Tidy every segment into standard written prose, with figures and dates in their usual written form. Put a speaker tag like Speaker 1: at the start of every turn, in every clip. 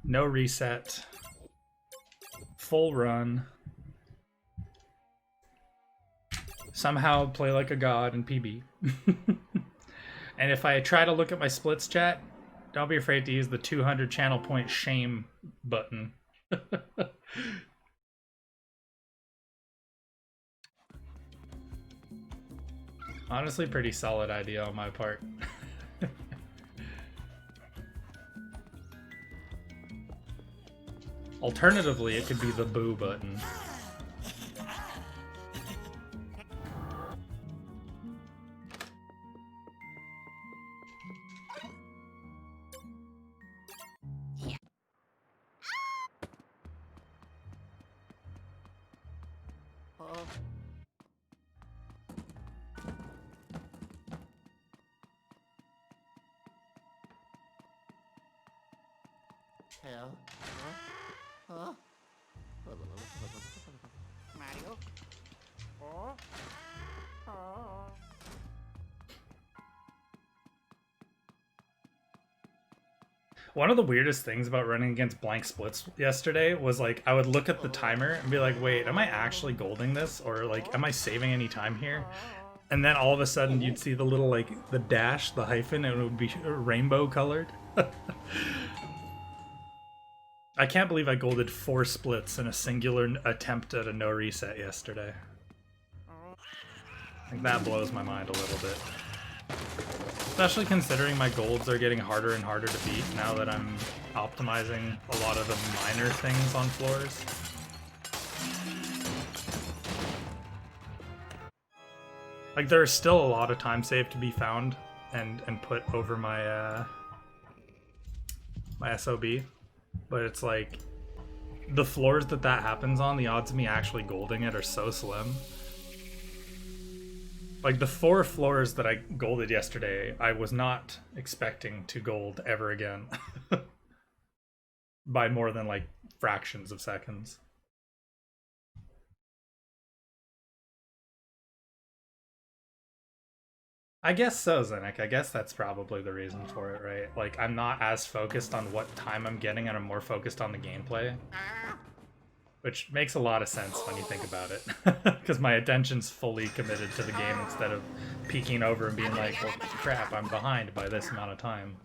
Speaker 1: No reset. Full run. Somehow play like a god in PB. And if I try to look at my splits chat, don't be afraid to use the 200 channel point shame button. Honestly, pretty solid idea on my part. Alternatively, it could be the boo button.
Speaker 2: Mario?
Speaker 1: One of the weirdest things about running against blank splits yesterday was like I would look at the timer and be like, wait, am I actually golding this? Or like, am I saving any time here? And then all of a sudden you'd see the little like the dash, the hyphen, and it would be rainbow colored. I can't believe I golded 4 splits in a singular attempt at a no reset yesterday. Like, that blows my mind a little bit. Especially considering my golds are getting harder and harder to beat now that I'm optimizing a lot of the minor things on floors. Like, there's still a lot of time save to be found and put over my my SOB. But it's like, the floors that happens on, the odds of me actually golding it are so slim. Like, the 4 floors that I golded yesterday, I was not expecting to gold ever again. By more than, like, fractions of seconds. I guess so, Zenek. I guess that's probably the reason for it, right? Like, I'm not as focused on what time I'm getting, and I'm more focused on the gameplay. Which makes a lot of sense when you think about it. Because my attention's fully committed to the game instead of peeking over and being like, well, crap, I'm behind by this amount of time.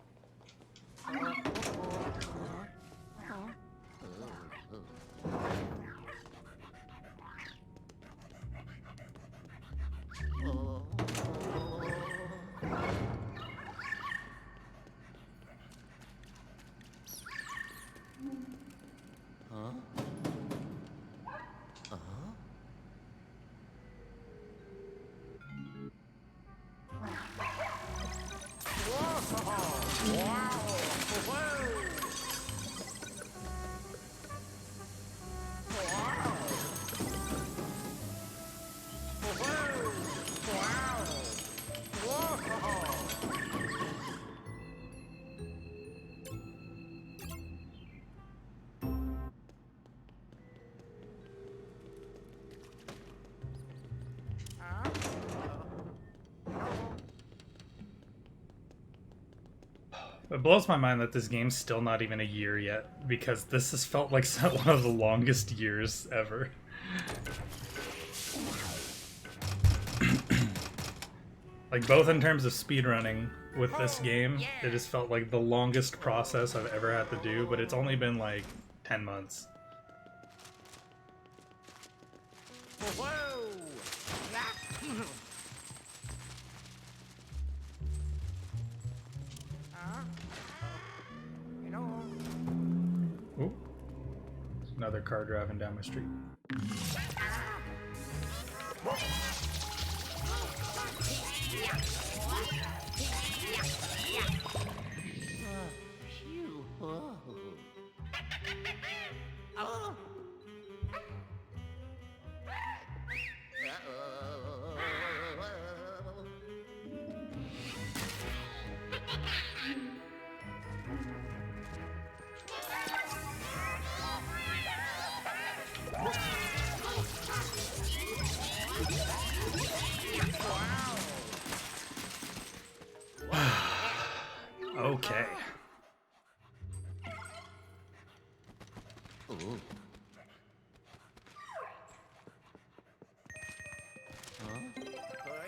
Speaker 1: It blows my mind that this game's still not even a year yet, because this has felt like one of the longest years ever. Like, both in terms of speedrunning with this game, it has felt like the longest process I've ever had to do, but it's only been like 10 months. Ooh. Another car driving down my street.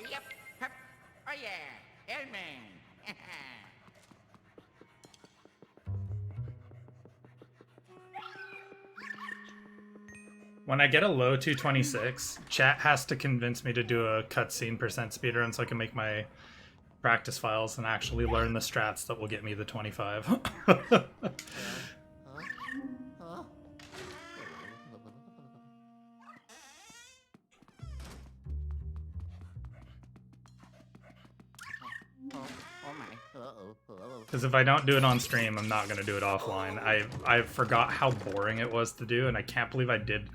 Speaker 2: Yep. Hup. Oh yeah. Airman.
Speaker 1: When I get a low 226, chat has to convince me to do a cutscene percent speedrun so I can make my practice files and actually learn the strats that will get me the 25.
Speaker 2: Oh my.
Speaker 1: Because if I don't do it on stream, I'm not going to do it offline. I forgot how boring it was to do, and I can't believe I did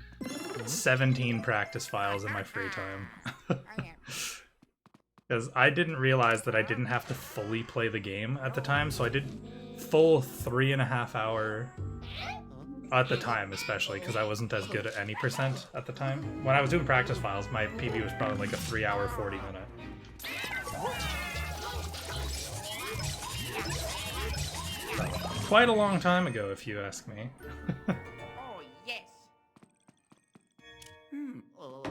Speaker 1: 17 practice files in my free time. Because I didn't realize that I didn't have to fully play the game at the time, so I did full 3.5 hour at the time, especially because I wasn't as good at any percent at the time. When I was doing practice files, my PB was probably like a 3 hour 40 minute. Quite a long time ago, if you ask me.
Speaker 2: Oh yes. Oh.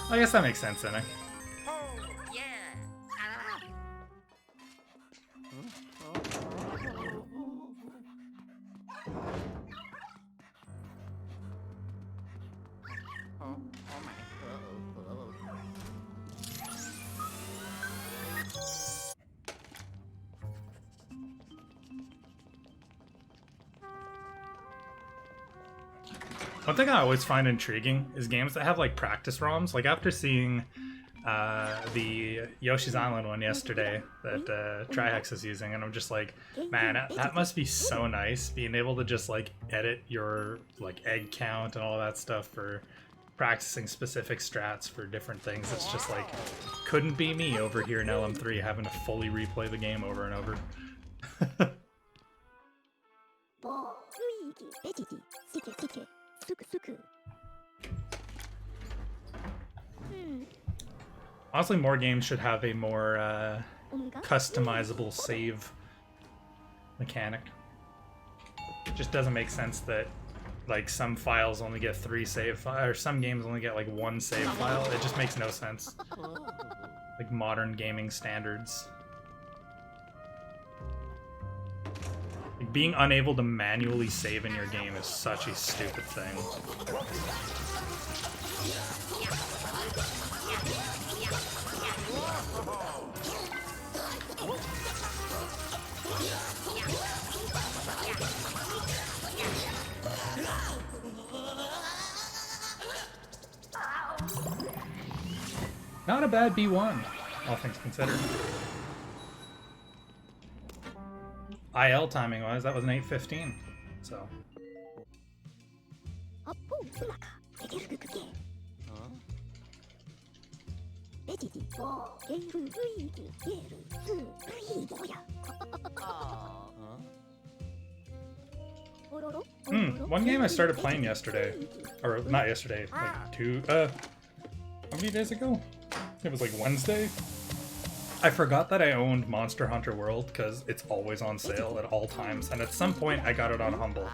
Speaker 1: I guess that makes sense, Enoch.
Speaker 2: Oh yeah. Oh my.
Speaker 1: One thing I always find intriguing is games that have like practice ROMs. Like after seeing the Yoshi's Island one yesterday that Trihex is using, and I'm just like, man, that must be so nice being able to just like edit your like egg count and all that stuff for practicing specific strats for different things. It's just like, couldn't be me over here in LM3 having to fully replay the game over and over. Honestly, more games should have a more customizable save mechanic. It just doesn't make sense that like some files only get 3 save files, or some games only get like 1 save file. It just makes no sense. Like modern gaming standards. Like, being unable to manually save in your game is such a stupid thing. Not a bad B1, all things considered. IL timing wise, that was an 8:15, so. One game I started playing yesterday, or not yesterday, like how many days ago? It was like Wednesday. I forgot that I owned Monster Hunter World because it's always on sale at all times, and at some point I got it on Humble.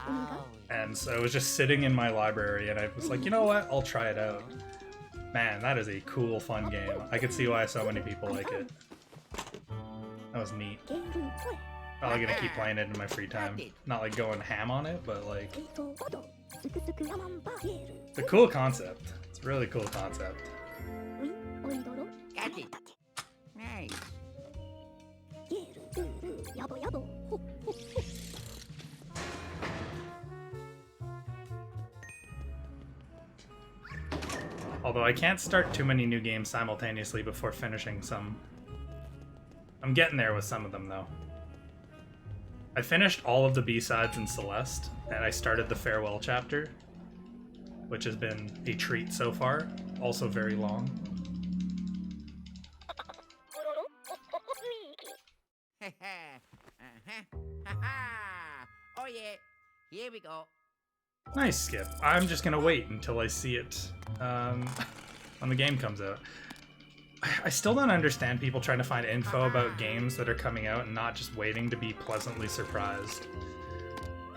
Speaker 1: And so it was just sitting in my library, and I was like, you know what, I'll try it out. Man, that is a cool, fun game. I could see why so many people like it. That was neat. Probably gonna keep playing it in my free time. Not like going ham on it, but like... It's a cool concept. It's a really cool concept.
Speaker 2: Got it. Nice.
Speaker 1: Although I can't start too many new games simultaneously before finishing some. I'm getting there with some of them, though. I finished all of the B-sides in Celeste, and I started the Farewell chapter, which has been a treat so far. Also very long.
Speaker 2: Oh yeah, here we go.
Speaker 1: Nice, Skip. I'm just gonna wait until I see it. when the game comes out. I still don't understand people trying to find info about games that are coming out and not just waiting to be pleasantly surprised.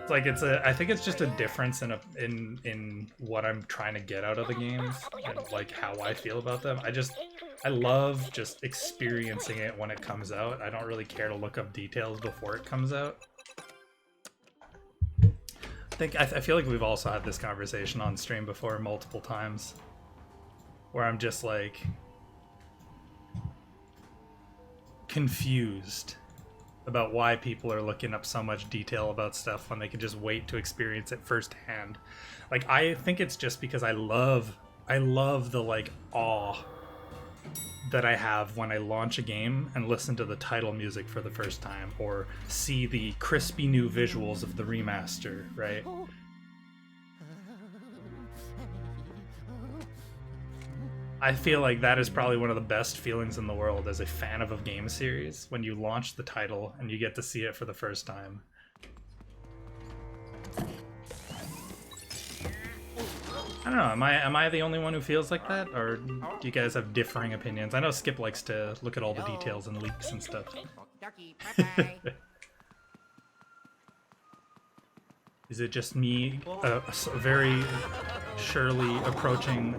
Speaker 1: It's like I think it's just a difference in what I'm trying to get out of the games and like how I feel about them. I love just experiencing it when it comes out. I don't really care to look up details before it comes out. I feel like we've also had this conversation on stream before multiple times, where I'm just like confused about why people are looking up so much detail about stuff when they can just wait to experience it firsthand. Like, I think it's just because I love the like awe that I have when I launch a game and listen to the title music for the first time, or see the crispy new visuals of the remaster, right? I feel like that is probably one of the best feelings in the world as a fan of a game series, when you launch the title and you get to see it for the first time. I don't know, am I the only one who feels like that, or do you guys have differing opinions? I know Skip likes to look at all the details and leaks and stuff.
Speaker 2: Ducky, bye-bye.
Speaker 1: Is it just me, very surely approaching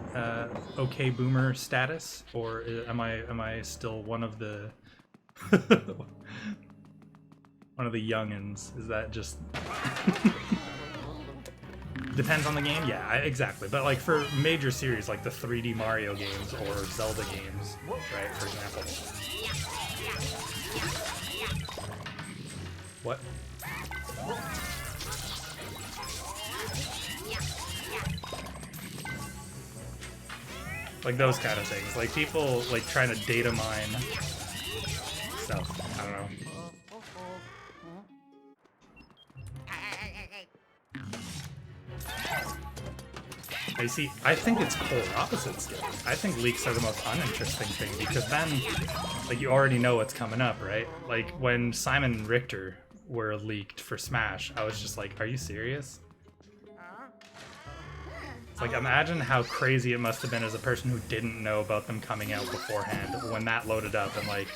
Speaker 1: okay boomer status, or am I still one of the one of the youngins? Is that just depends on the game? Yeah, exactly. But like for major series like the 3D Mario games or Zelda games, right? For example. What? Like those kind of things. Like people like trying to data mine stuff. I don't know. You see, I think it's polar opposites. I think leaks are the most uninteresting thing, because then, like, you already know what's coming up, right? Like, when Simon and Richter were leaked for Smash, I was just like, are you serious? It's like, imagine how crazy it must have been as a person who didn't know about them coming out beforehand when that loaded up, and like,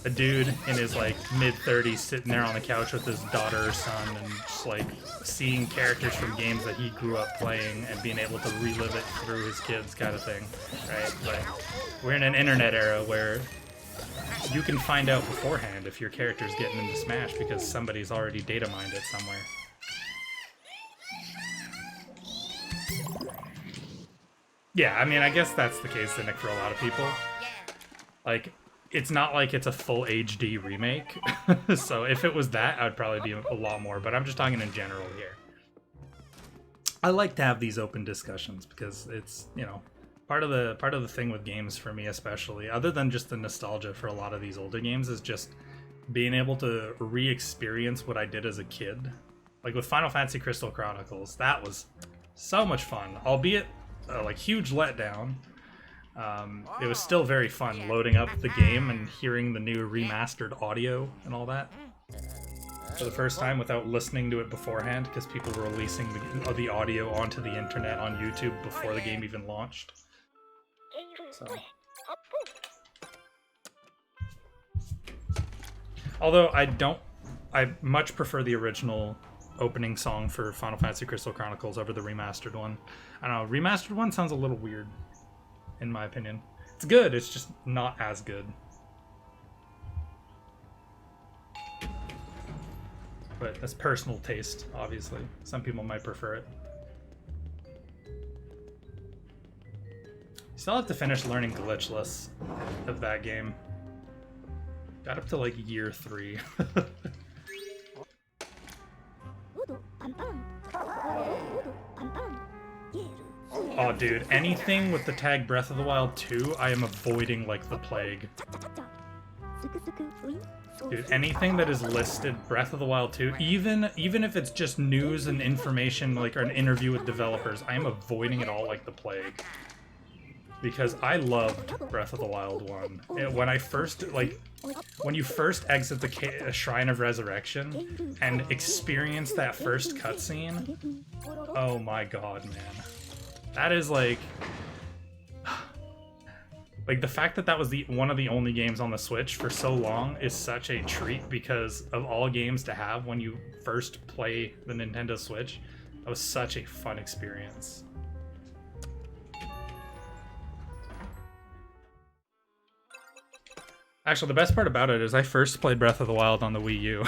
Speaker 1: a dude in his like mid-30s sitting there on the couch with his daughter or son and just like seeing characters from games that he grew up playing and being able to relive it through his kids, kind of thing, right? But we're in an internet era where you can find out beforehand if your character's getting into Smash because somebody's already data mined it somewhere. Yeah, I mean, I guess that's the case, Cynic, for a lot of people. Like, it's not like it's a full HD remake, so if it was that, I'd probably be a lot more, but I'm just talking in general here. I like to have these open discussions because it's, you know, part of the thing with games for me especially, other than just the nostalgia for a lot of these older games, is just being able to re-experience what I did as a kid. Like with Final Fantasy Crystal Chronicles, that was so much fun, albeit like huge letdown. It was still very fun loading up the game and hearing the new remastered audio and all that for the first time without listening to it beforehand, because people were releasing the audio onto the internet on YouTube before the game even launched. So. Although I much prefer the original opening song for Final Fantasy Crystal Chronicles over the remastered one. I don't know, remastered one sounds a little weird, in my opinion. It's good, it's just not as good. But that's personal taste, obviously. Some people might prefer it. Still have to finish learning glitchless of that game. Got up to like year 3. Oh, dude, anything with the tag Breath of the Wild 2, I am avoiding like the plague. Dude, anything that is listed Breath of the Wild 2, even if it's just news and information, like, or an interview with developers, I am avoiding it all like the plague. because I loved Breath of the Wild 1. When I first, like, when you first exit the Shrine of Resurrection and experience that first cutscene, oh my god, man. That is like the fact that that was one of the only games on the Switch for so long is such a treat, because of all games to have when you first play the Nintendo Switch. That was such a fun experience. Actually, the best part about it is I first played Breath of the Wild on the Wii U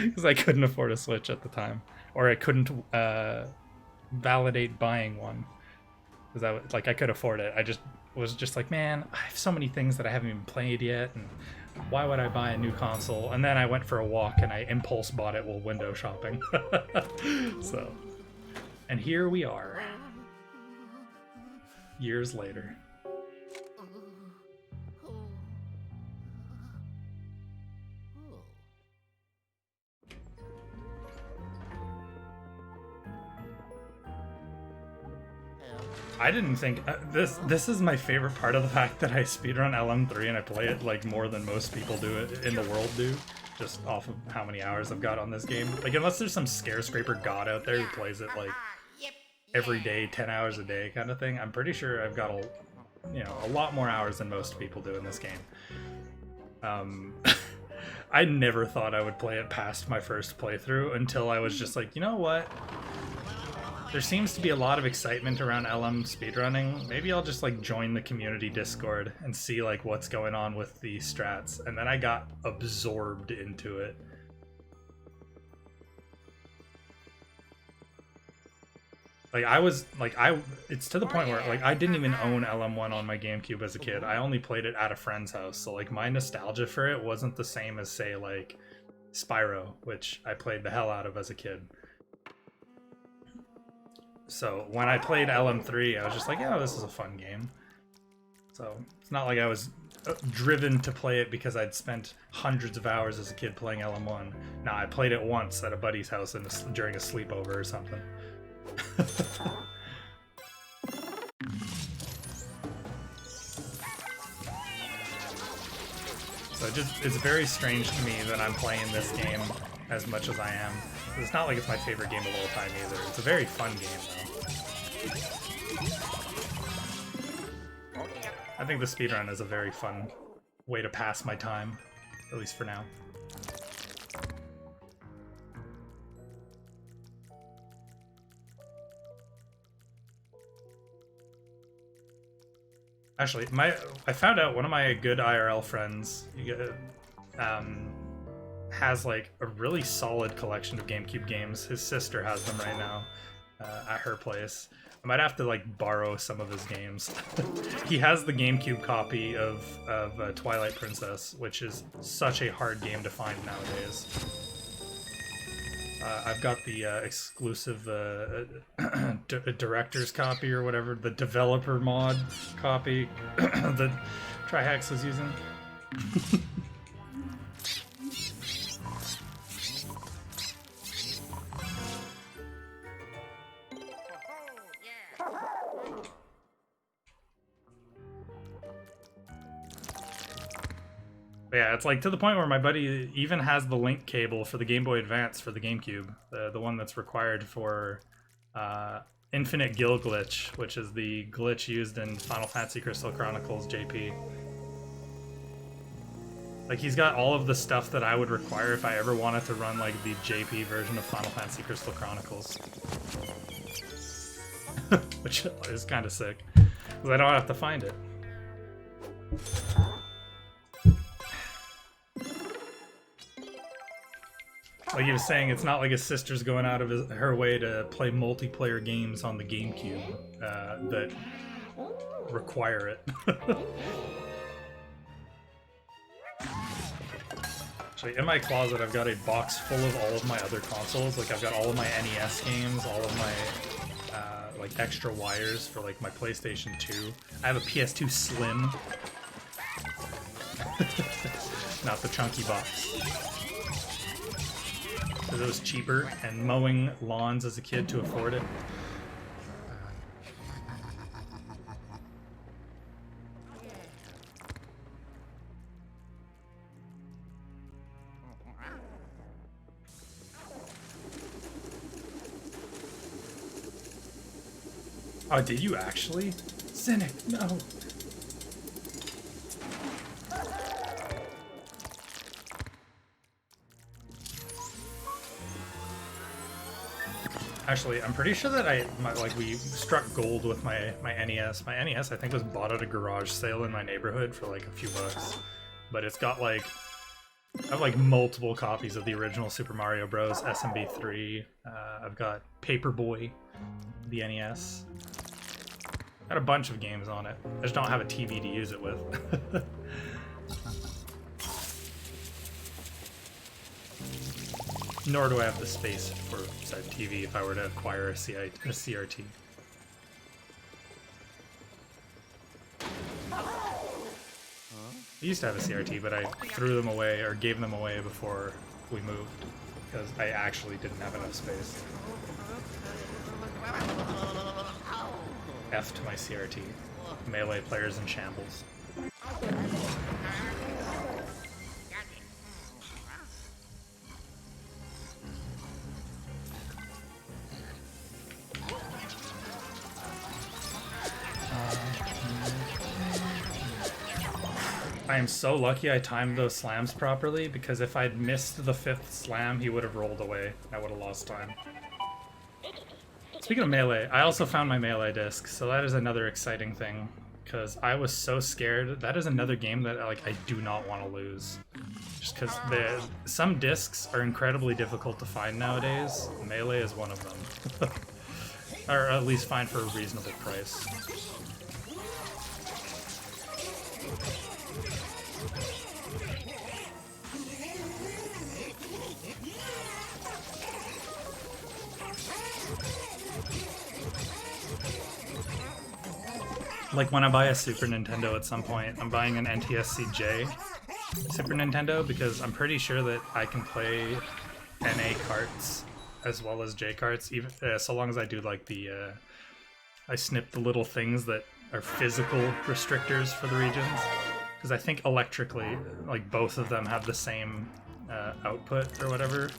Speaker 1: because I couldn't afford a Switch at the time, or I couldn't validate buying one because I could afford it. I just was just like, man, I have so many things that I haven't even played yet, and why would I buy a new console? And then I went for a walk and I impulse bought it while window shopping. So, and here we are, years later. I didn't think this is my favorite part of the fact that I speedrun LM3 and I play it like more than most people do it in the world do, just off of how many hours I've got on this game. Like, unless there's some scare-scraper god out there who plays it like every day, 10 hours a day kind of thing, I'm pretty sure I've got a lot more hours than most people do in this game. I never thought I would play it past my first playthrough until I was just like, you know what? There seems to be a lot of excitement around LM speedrunning. Maybe I'll just like join the community Discord and see like what's going on with the strats. And then I got absorbed into it. It's to the point where like I didn't even own LM1 on my GameCube as a kid. I only played it at a friend's house. So like my nostalgia for it wasn't the same as say like Spyro, which I played the hell out of as a kid. So when I played LM3, I was just like, yeah, this is a fun game. So it's not like I was driven to play it because I'd spent hundreds of hours as a kid playing LM1. No, I played it once at a buddy's house during a sleepover or something. So it's very strange to me that I'm playing this game as much as I am. It's not like it's my favorite game of all time either. It's a very fun game, though. I think the speedrun is a very fun way to pass my time, at least for now. Actually, I found out one of my good IRL friends has like a really solid collection of GameCube games. His sister has them right now at her place. I might have to like borrow some of his games. He has the GameCube copy of Twilight Princess, which is such a hard game to find nowadays. I've got the exclusive director's copy or whatever, the developer mod copy that Trihex was using. Yeah, it's like to the point where my buddy even has the link cable for the Game Boy Advance for the GameCube, the one that's required for Infinite Gill Glitch, which is the glitch used in Final Fantasy Crystal Chronicles JP. Like, he's got all of the stuff that I would require if I ever wanted to run like the JP version of Final Fantasy Crystal Chronicles. Which is kind of sick, because I don't have to find it. Like he was saying, it's not like his sister's going out of her way to play multiplayer games on the GameCube that require it. Actually, in my closet, I've got a box full of all of my other consoles. Like, I've got all of my NES games, all of my like extra wires for like my PlayStation 2. I have a PS2 Slim. Not the chunky box. Because it was cheaper, and mowing lawns as a kid to afford it. Oh, did you actually? Cynic, no. Actually, I'm pretty sure that we struck gold with my NES. My NES, I think, was bought at a garage sale in my neighborhood for like a few bucks. But it's got like, I have like multiple copies of the original Super Mario Bros. SMB3. I've got Paperboy, the NES. Got a bunch of games on it. I just don't have a TV to use it with. Nor do I have the space for said TV if I were to acquire a CRT. I used to have a CRT, but I threw them away, or gave them away before we moved, because I actually didn't have enough space. F to my CRT. Melee players in shambles. I am so lucky I timed those slams properly, because if I'd missed the 5th slam, he would have rolled away. I would have lost time. Speaking of Melee, I also found my Melee disc, so that is another exciting thing, because I was so scared. That is another game that I do not want to lose. Just because some discs are incredibly difficult to find nowadays. Melee is one of them. Or at least find for a reasonable price. Like when I buy a Super Nintendo at some point, I'm buying an NTSC-J Super Nintendo because I'm pretty sure that I can play NA carts as well as J carts, even so long as I do like the I snip the little things that are physical restrictors for the regions, because I think electrically, like both of them have the same output or whatever.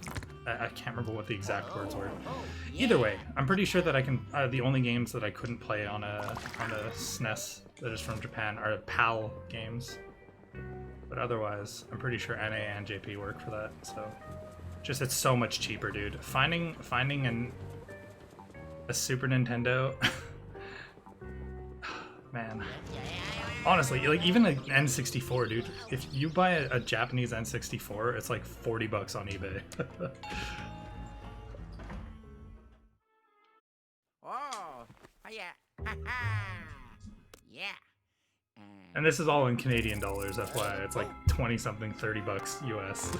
Speaker 1: I can't remember what the exact words were. Either way, I'm pretty sure that I can. The only games that I couldn't play on a SNES that is from Japan are PAL games. But otherwise, I'm pretty sure NA and JP work for that. So, just it's so much cheaper, dude. Finding a Super Nintendo, man. Honestly, like even an N64, dude. If you buy a Japanese N64, it's like $40 on eBay.
Speaker 2: Oh, yeah. Yeah.
Speaker 1: And this is all in Canadian dollars, FYI. It's like 20-something, $30 US.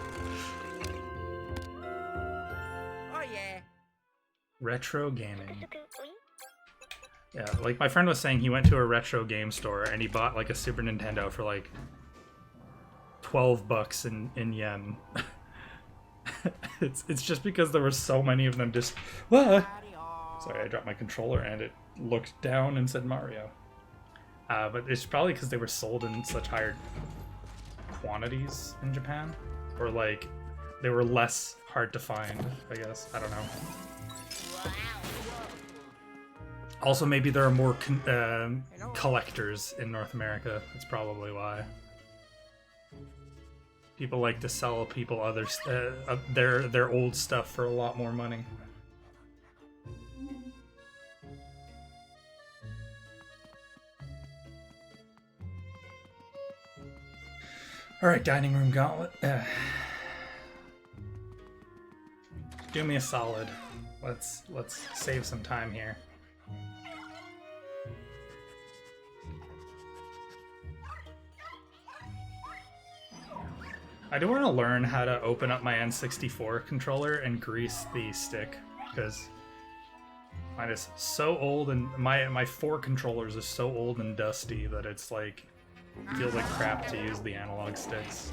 Speaker 2: Oh, yeah.
Speaker 1: Retro gaming. Yeah, like my friend was saying, he went to a retro game store and he bought like a Super Nintendo for like $12 in yen. It's just because there were so many of them. Just sorry, I dropped my controller and it looked down and said Mario. But it's probably because they were sold in such higher quantities in Japan, or like they were less hard to find, I guess. I don't know. Also, maybe there are more collectors in North America. That's probably why. People like to sell people their old stuff for a lot more money. All right, dining room gauntlet. Do me a solid. Let's save some time here. I do want to learn how to open up my N64 controller and grease the stick, because mine is so old, and my 4 controllers are so old and dusty that it's like feels like crap to use the analog sticks.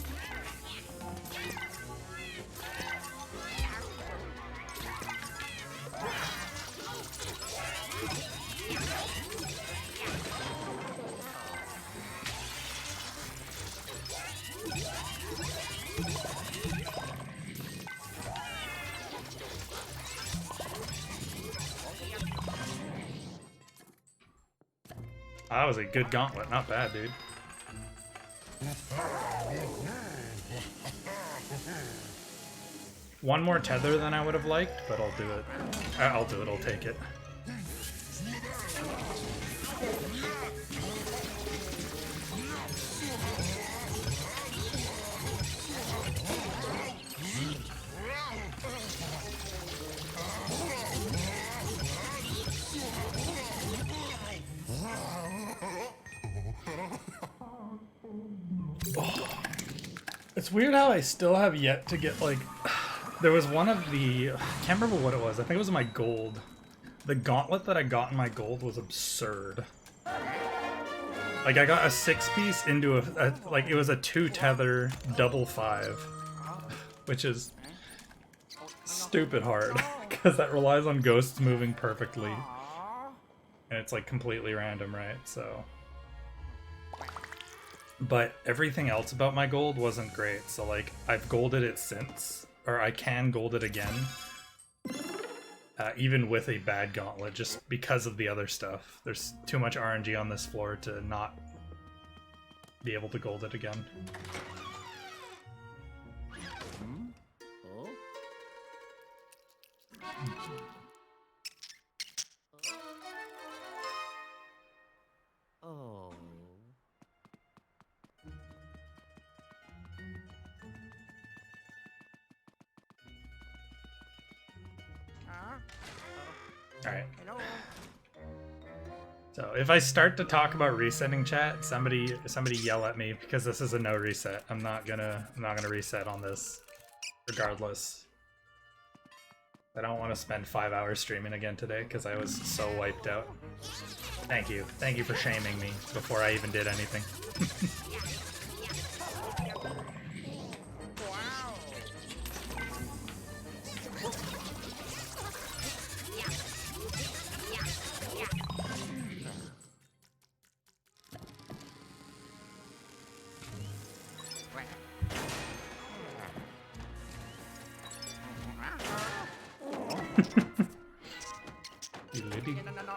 Speaker 1: That was a good gauntlet. Not bad, dude. One more tether than I would have liked, but I'll do it. I'll do it. I'll take it. It's weird how I still have yet to get, like, there was one of the, I can't remember what it was. I think it was my gold. The gauntlet that I got in my gold was absurd. Like, I got a 6-piece into like, it was a 2 tether double 5, which is stupid hard because that relies on ghosts moving perfectly. And it's like completely random, right? So. But everything else about my gold wasn't great, so like, I've golded it since, or I can gold it again, even with a bad gauntlet, just because of the other stuff. There's too much RNG on this floor to not be able to gold it again.
Speaker 2: Oh.
Speaker 1: Alright.
Speaker 2: Hello.
Speaker 1: So if I start to talk about resetting chat, somebody yell at me because this is a no reset. I'm not gonna reset on this regardless. I don't want to spend 5 hours streaming again today because I was so wiped out. Thank you. Thank you for shaming me before I even did anything.
Speaker 2: No.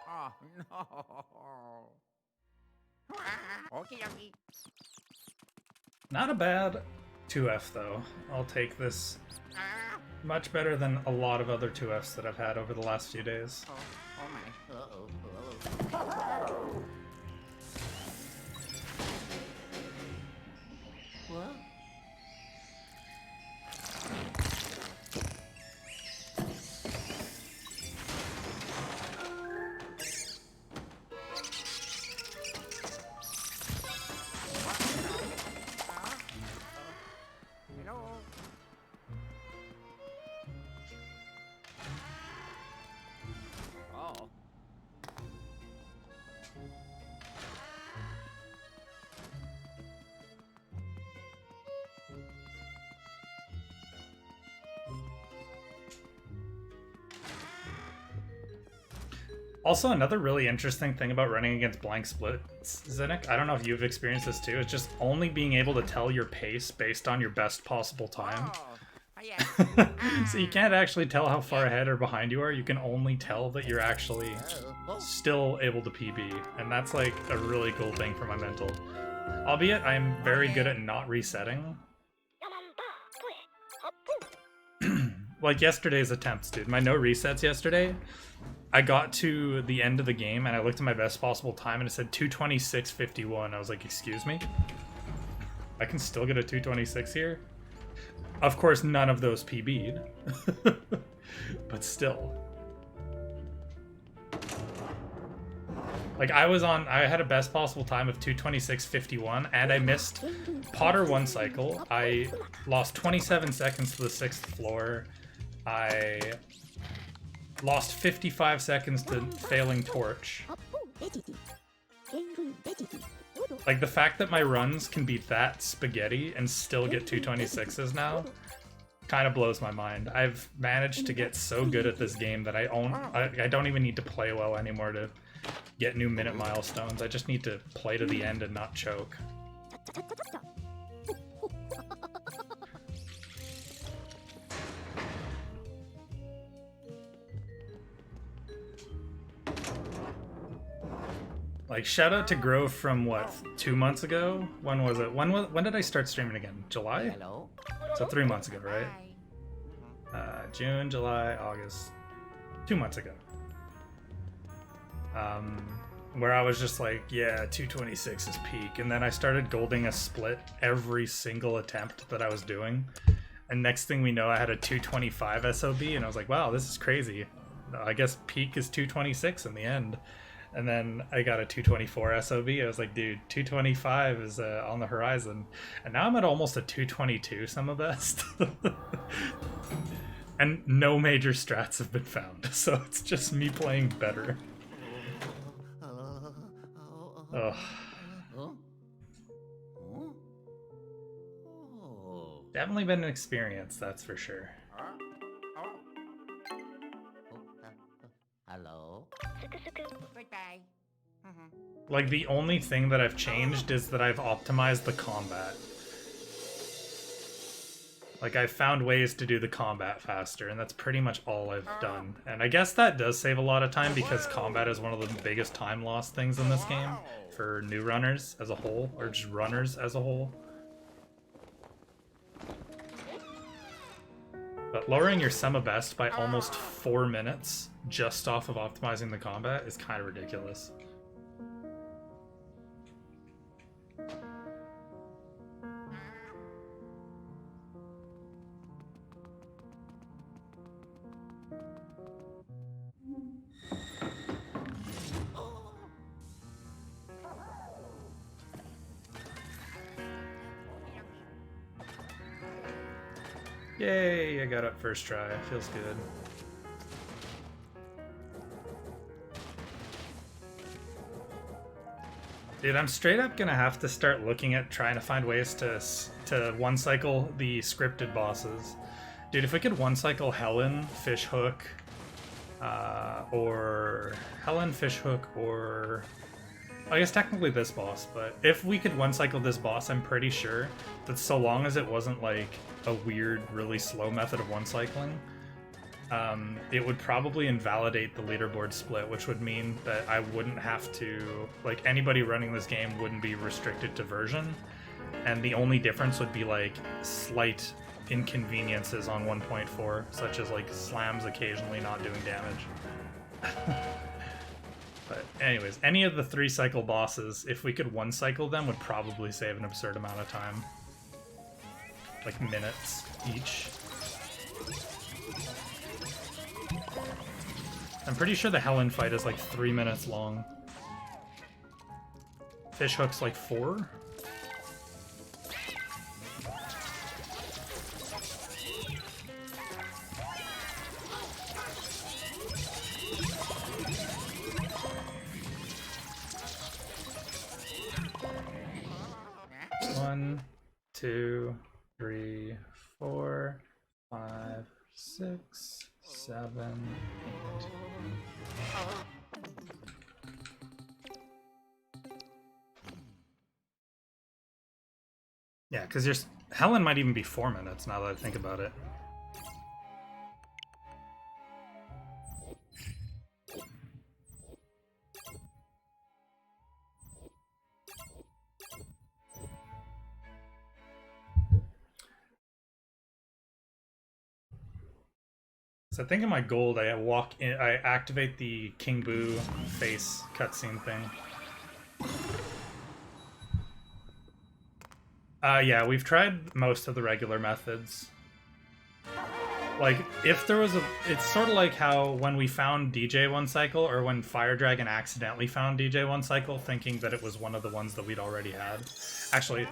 Speaker 2: Oh, no. Okay, okay.
Speaker 1: Not a bad 2F though. I'll take this. Much better than a lot of other 2Fs that I've had over the last few days.
Speaker 2: Oh my. Uh-oh. What?
Speaker 1: Also, another really interesting thing about running against blank splits, Zinnik, I don't know if you've experienced this too, is just only being able to tell your pace based on your best possible time. So you can't actually tell how far ahead or behind you are, you can only tell that you're actually still able to PB, and that's like a really cool thing for my mental. Albeit, I'm very good at not resetting. Like yesterday's attempts, dude. My no resets yesterday, I got to the end of the game and I looked at my best possible time and it said 2:26.51. I was like, excuse me? I can still get a 2:26 here? Of course, none of those PB'd. But still. Like, I had a best possible time of 2:26.51 and I missed Potter 1 cycle. I lost 27 seconds to the 6th floor. I lost 55 seconds to failing torch. Like, the fact that my runs can be that spaghetti and still get 2:26s now kind of blows my mind. I've managed to get so good at this game that I don't even need to play well anymore to get new minute milestones. I just need to play to the end and not choke. Like, shout out to Grove from, what, 2 months ago? When was it? When did I start streaming again? July?
Speaker 2: Hello.
Speaker 1: So 3 months ago, right?
Speaker 2: Hi.
Speaker 1: June, July, August. 2 months ago. Where I was just like, yeah, 226 is peak. And then I started golding a split every single attempt that I was doing. And next thing we know, I had a 225 SOB, and I was like, wow, this is crazy. I guess peak is 226 in the end. And then I got a 224 SOB. I was like, dude, 225 is on the horizon. And now I'm at almost a 222 summer best. And no major strats have been found. So it's just me playing better. Ugh. Definitely been an experience, that's for sure.
Speaker 2: Hello. Goodbye.
Speaker 1: Like, the only thing that I've changed is that I've optimized the combat. Like, I've found ways to do the combat faster, and that's pretty much all I've done. And I guess that does save a lot of time, because combat is one of the biggest time loss things in this game for new runners as a whole, or just runners as a whole. But lowering your summa best by almost 4 minutes just off of optimizing the combat is kind of ridiculous. Yay, I got up first try. Feels good. Dude, I'm straight up gonna have to start looking at trying to find ways to one-cycle the scripted bosses. Dude, if we could one-cycle Helen, Fishhook, or... Helen, Fishhook, or... I guess technically this boss, but if we could one-cycle this boss, I'm pretty sure that so long as it wasn't like a weird, really slow method of one-cycling, it would probably invalidate the leaderboard split, which would mean that I wouldn't have to, like, anybody running this game wouldn't be restricted to version, and the only difference would be like slight inconveniences on 1.4, such as like slams occasionally not doing damage. But anyways, any of the 3-cycle bosses, if we could one-cycle them, would probably save an absurd amount of time. Like minutes each. I'm pretty sure the Helen fight is like 3 minutes long. Fishhook's like 4? One, 2, 3, 4, 5, 6, 7, 8. Yeah, because Helen might even be 4 minutes now that I think about it. So I think in my gold, I walk in, I activate the King Boo face cutscene thing. Yeah, we've tried most of the regular methods. Like, if there was it's sort of like how when we found DJ one cycle, or when Fire Dragon accidentally found DJ one cycle, thinking that it was one of the ones that we'd already had. Actually,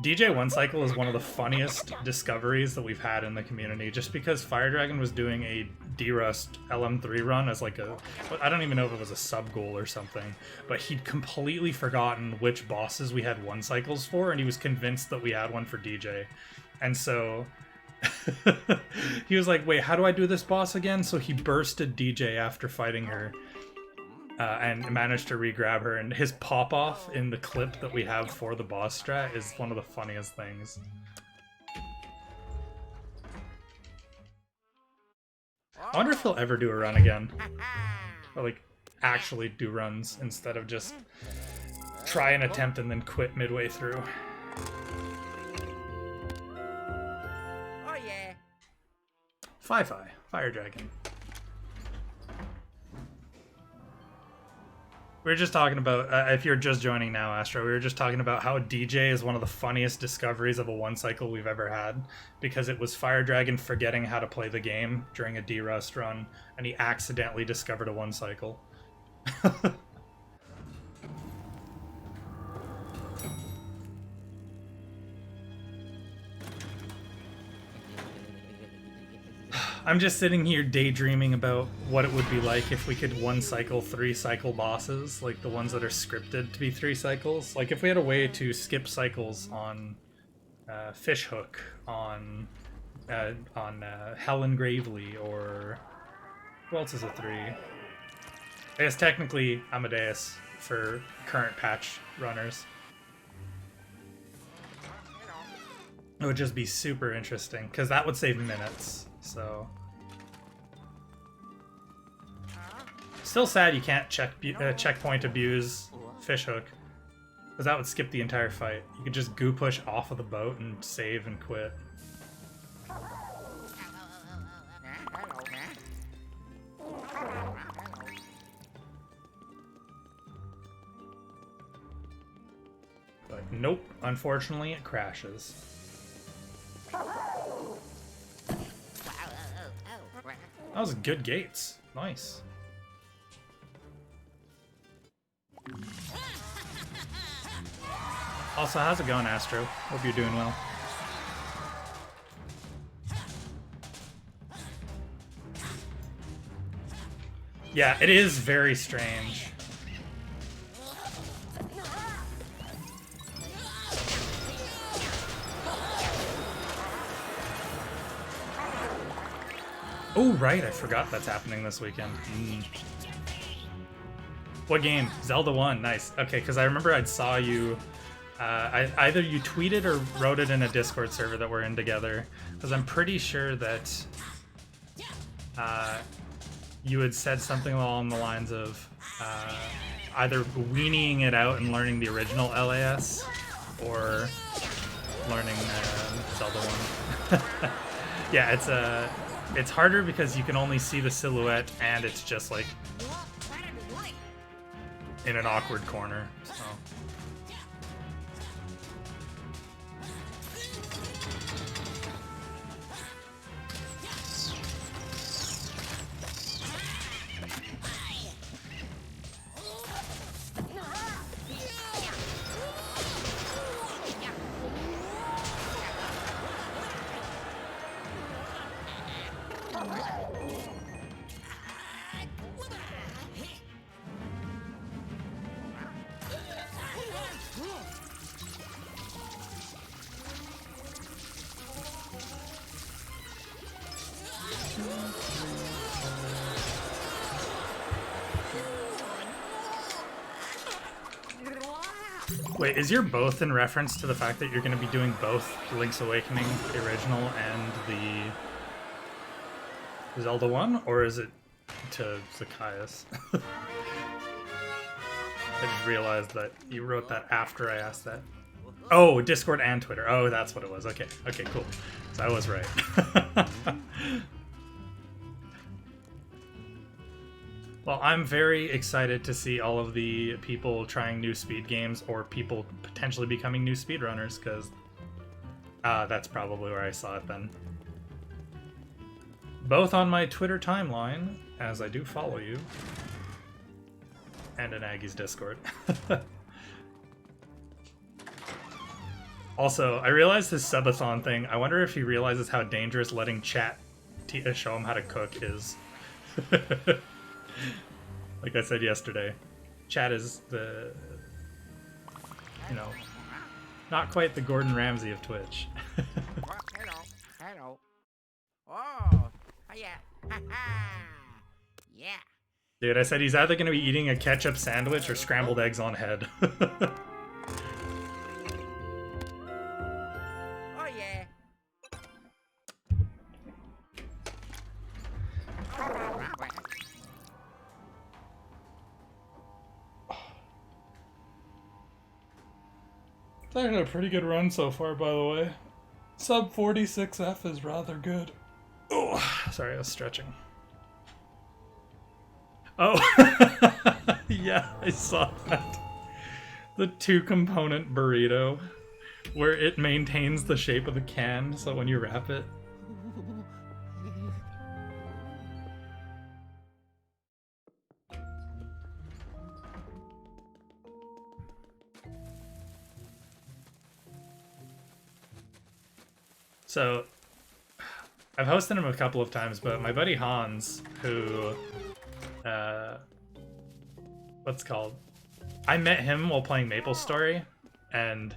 Speaker 1: DJ one cycle is one of the funniest discoveries that we've had in the community, just because Fire Dragon was doing a D-Rust LM3 run as like a, I don't even know if it was a sub goal or something, but he'd completely forgotten which bosses we had one cycles for, and he was convinced that we had one for DJ. And so he was like, wait, how do I do this boss again? So he bursted DJ after fighting her. And managed to re-grab her, and his pop-off in the clip that we have for the boss strat is one of the funniest things. I wonder if he'll ever do a run again. Or like, actually do runs instead of just try an attempt and then quit midway through.
Speaker 2: Oh yeah.
Speaker 1: Fi-Fi, Fire Dragon. We were just talking about, if you're just joining now, Astro, we were just talking about how DJ is one of the funniest discoveries of a one cycle we've ever had, because it was Fire Dragon forgetting how to play the game during a D-Rust run, and he accidentally discovered a one cycle. I'm just sitting here daydreaming about what it would be like if we could one cycle 3 cycle bosses, like the ones that are scripted to be 3 cycles. Like if we had a way to skip cycles on Fishhook, on Helen Gravely, or who else is a 3? I guess technically Amadeus for current patch runners. It would just be super interesting, because that would save minutes. So, still sad you can't checkpoint abuse Fishhook, because that would skip the entire fight. You could just goo push off of the boat and save and quit. But nope, unfortunately it crashes. That was good gates. Nice. Also, how's it going, Astro? Hope you're doing well. Yeah, it is very strange. Oh, right, I forgot that's happening this weekend. What game? Zelda 1, nice. Okay, because I remember I saw you, either you tweeted or wrote it in a Discord server that we're in together, because I'm pretty sure that you had said something along the lines of either weaning it out and learning the original LAS, or learning Zelda 1. Yeah, it's harder because you can only see the silhouette, and it's just like in an awkward corner. So. Wait, is your both in reference to the fact that you're going to be doing both Link's Awakening, the original, and the Zelda 1? Or is it to Zacchaeus? I just realized that you wrote that after I asked that. Oh, Discord and Twitter. Oh, that's what it was. Okay, okay, cool. So I was right. Well, I'm very excited to see all of the people trying new speed games, or people potentially becoming new speedrunners, because that's probably where I saw it then. Both on my Twitter timeline, as I do follow you, and in Aggie's Discord. Also, I realized his subathon thing. I wonder if he realizes how dangerous letting chat show him how to cook is. Like I said yesterday, chat is the, you know, not quite the Gordon Ramsay of Twitch.
Speaker 2: Hello. Hello. Oh, yeah. Yeah.
Speaker 1: Dude, I said he's either going to be eating a ketchup sandwich or scrambled eggs on head.
Speaker 2: Oh, yeah.
Speaker 1: It's actually a pretty good run so far, by the way. Sub 46F is rather good. Oh, sorry, I was stretching. Oh, yeah, I saw that. The 2-component burrito, where it maintains the shape of the can, so when you wrap it. So, I've hosted him a couple of times, but my buddy Hans, who, what's it called? I met him while playing MapleStory, and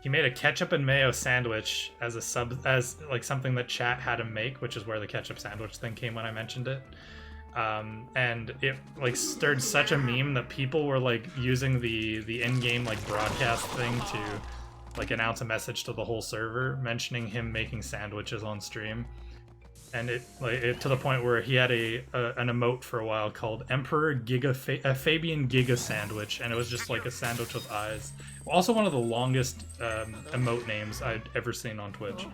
Speaker 1: he made a ketchup and mayo sandwich as a as like something that chat had him make, which is where the ketchup sandwich thing came when I mentioned it. And it like stirred such a meme that people were like using the in-game like broadcast thing to like announce a message to the whole server mentioning him making sandwiches on stream. And it to the point where he had an emote for a while called Emperor Fabian Giga Sandwich, and it was just like a sandwich with eyes. Also one of the longest emote names I'd ever seen on Twitch.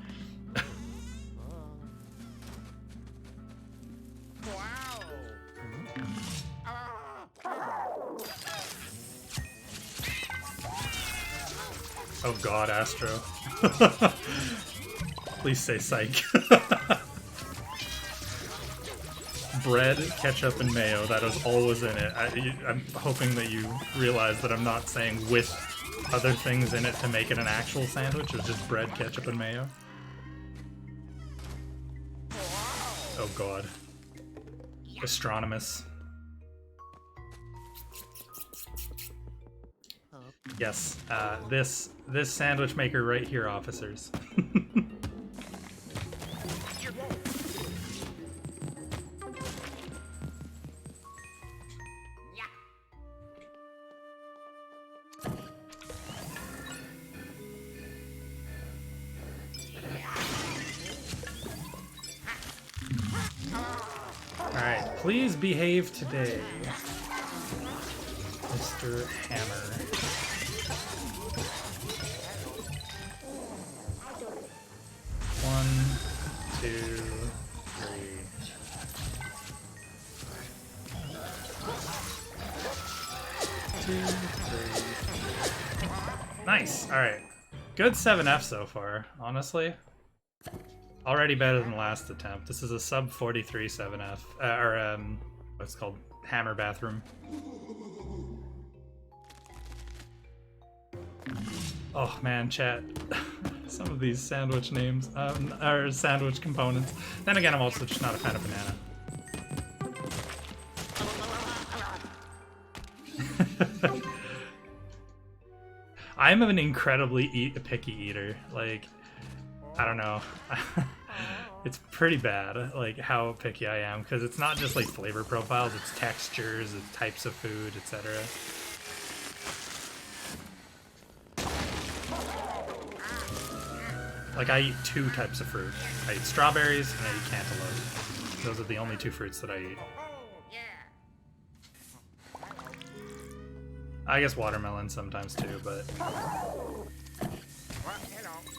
Speaker 1: Oh god, Astro. Please say psych. Bread, ketchup, and mayo. That is always in it. I'm hoping that you realize that I'm not saying with other things in it to make it an actual sandwich. It's just bread, ketchup, and mayo. Oh god. Astronomous. Yes, this sandwich maker right here, officers. Alright, please behave today, Mr. Hammer. One, two, three. Two, three. Nice, alright. Good 7F so far, honestly. Already better than last attempt. This is a sub 43 7F, what's it called? Hammer bathroom. Oh man, chat. Some of these sandwich names, or sandwich components. Then again, I'm also just not a fan of banana. I'm an incredibly picky eater. Like, I don't know. It's pretty bad, like, how picky I am, because it's not just, like, flavor profiles, it's textures, it's types of food, etc. Like, I eat 2 types of fruit. I eat strawberries, and I eat cantaloupe. Those are the only 2 fruits that I eat. I guess watermelon sometimes, too, but...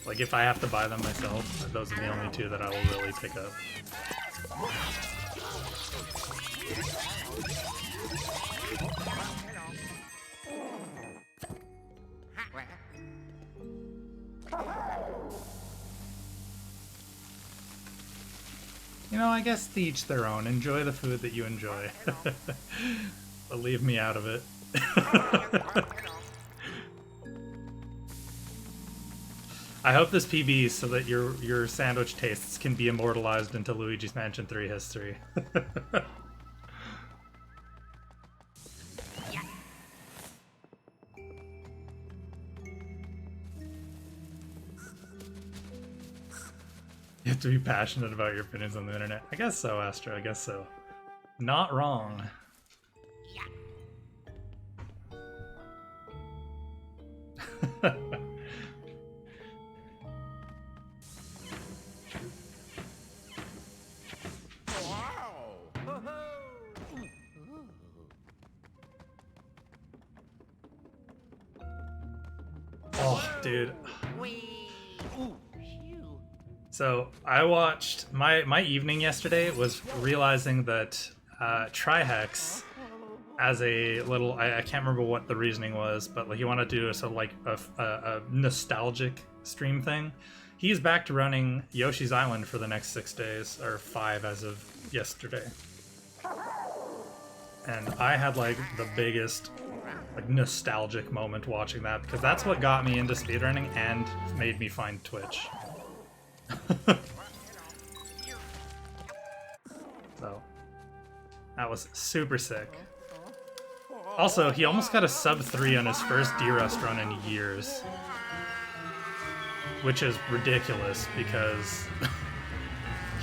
Speaker 1: like, if I have to buy them myself, those are the only 2 that I will really pick up. You know, I guess to each their own. Enjoy the food that you enjoy. But leave me out of it. I hope this PB so that your sandwich tastes can be immortalized into Luigi's Mansion 3 history. You have to be passionate about your opinions on the internet. I guess so, Astro, I guess so. Not wrong. Oh, Dude.
Speaker 2: Wee. Ooh. Phew.
Speaker 1: So I watched my evening yesterday was realizing that Trihex, as a little, I can't remember what the reasoning was, but like he wanted to do a sort of like a nostalgic stream thing. He's back to running Yoshi's Island for the next 6 days, or 5 as of yesterday. And I had like the biggest like nostalgic moment watching that, because that's what got me into speedrunning and made me find Twitch. So that was super sick. Also, he almost got a sub 3 on his first D-Rust run in years, which is ridiculous because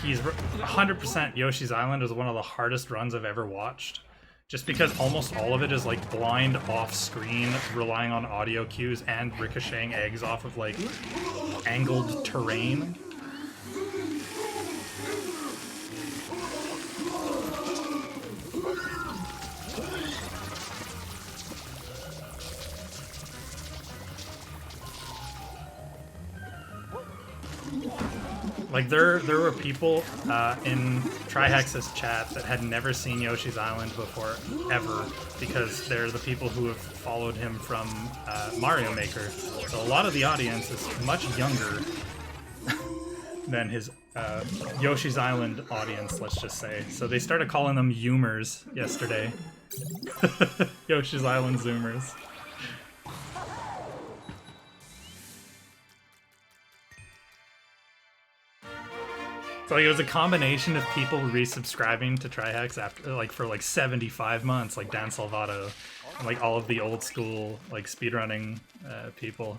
Speaker 1: he's 100% Yoshi's Island is one of the hardest runs I've ever watched. Just because almost all of it is like blind off screen, relying on audio cues and ricocheting eggs off of like angled terrain. Like there were people in Trihex's chat that had never seen Yoshi's Island before, ever, because they're the people who have followed him from Mario Maker. So a lot of the audience is much younger than his Yoshi's Island audience, let's just say. So they started calling them Zoomers yesterday. Yoshi's Island Zoomers. So like, it was a combination of people resubscribing to Trihex after like for like 75 months, like Dan Salvato, and like all of the old school like speedrunning people,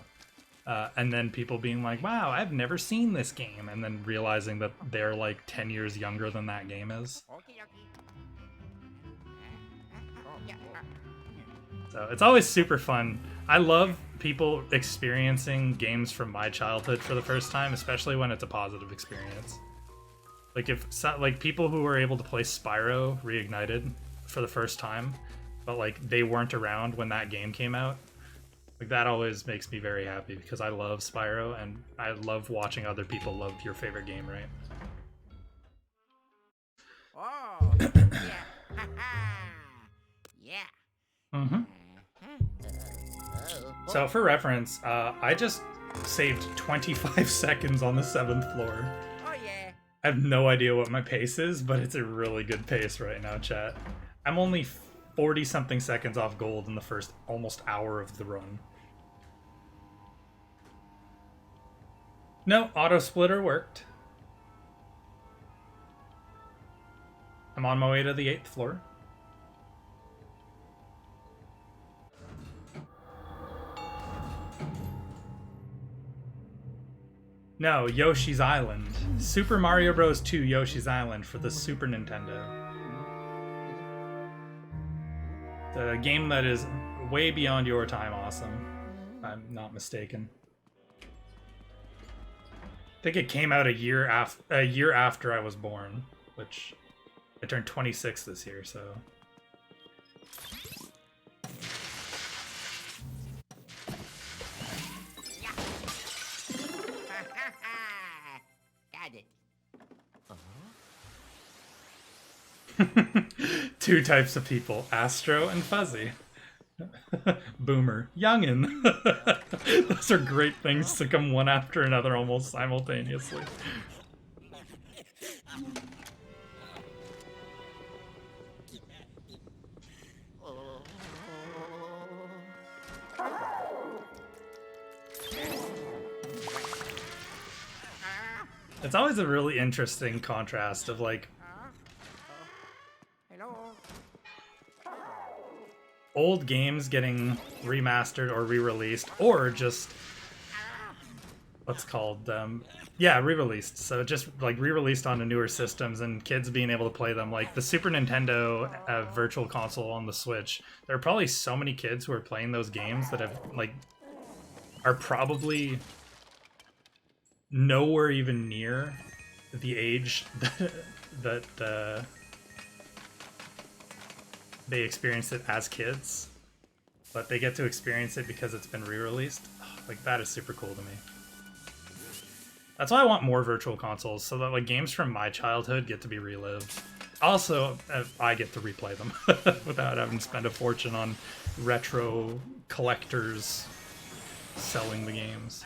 Speaker 1: and then people being like, "Wow, I've never seen this game," and then realizing that they're like 10 years younger than that game is. So it's always super fun. I love people experiencing games from my childhood for the first time, especially when it's a positive experience. Like if like people who were able to play Spyro Reignited for the first time, but like they weren't around when that game came out, like that always makes me very happy because I love Spyro and I love watching other people love your favorite game, right?
Speaker 2: Oh, yeah. Yeah.
Speaker 1: Mm-hmm. So for reference, I just saved 25 seconds on the 7th floor.
Speaker 2: Oh, yeah.
Speaker 1: I have no idea what my pace is, but it's a really good pace right now, chat. I'm only 40-something seconds off gold in the first almost hour of the run. No, auto splitter worked. I'm on my way to the 8th floor. No, Yoshi's Island. Super Mario Bros. 2 Yoshi's Island for the Super Nintendo. The game that is way beyond your time awesome, if I'm not mistaken. I think it came out a year after I was born, which I turned 26 this year, so.
Speaker 2: Got it.
Speaker 1: Two types of people, Astro and Fuzzy. Boomer, Youngin. Those are great things to come one after another almost simultaneously. It's always a really interesting contrast of like
Speaker 2: Hello.
Speaker 1: old games getting remastered or re-released, or just what's called re-released. So just like re-released onto newer systems and kids being able to play them. Like the Super Nintendo Virtual Console on the Switch, there are probably so many kids who are playing those games that have like are probably nowhere even near the age that they experienced it as kids, but they get to experience it because it's been re-released. Like, that is super cool to me. That's why I want more virtual consoles, so that like games from my childhood get to be relived. Also, I get to replay them without having to spend a fortune on retro collectors selling the games.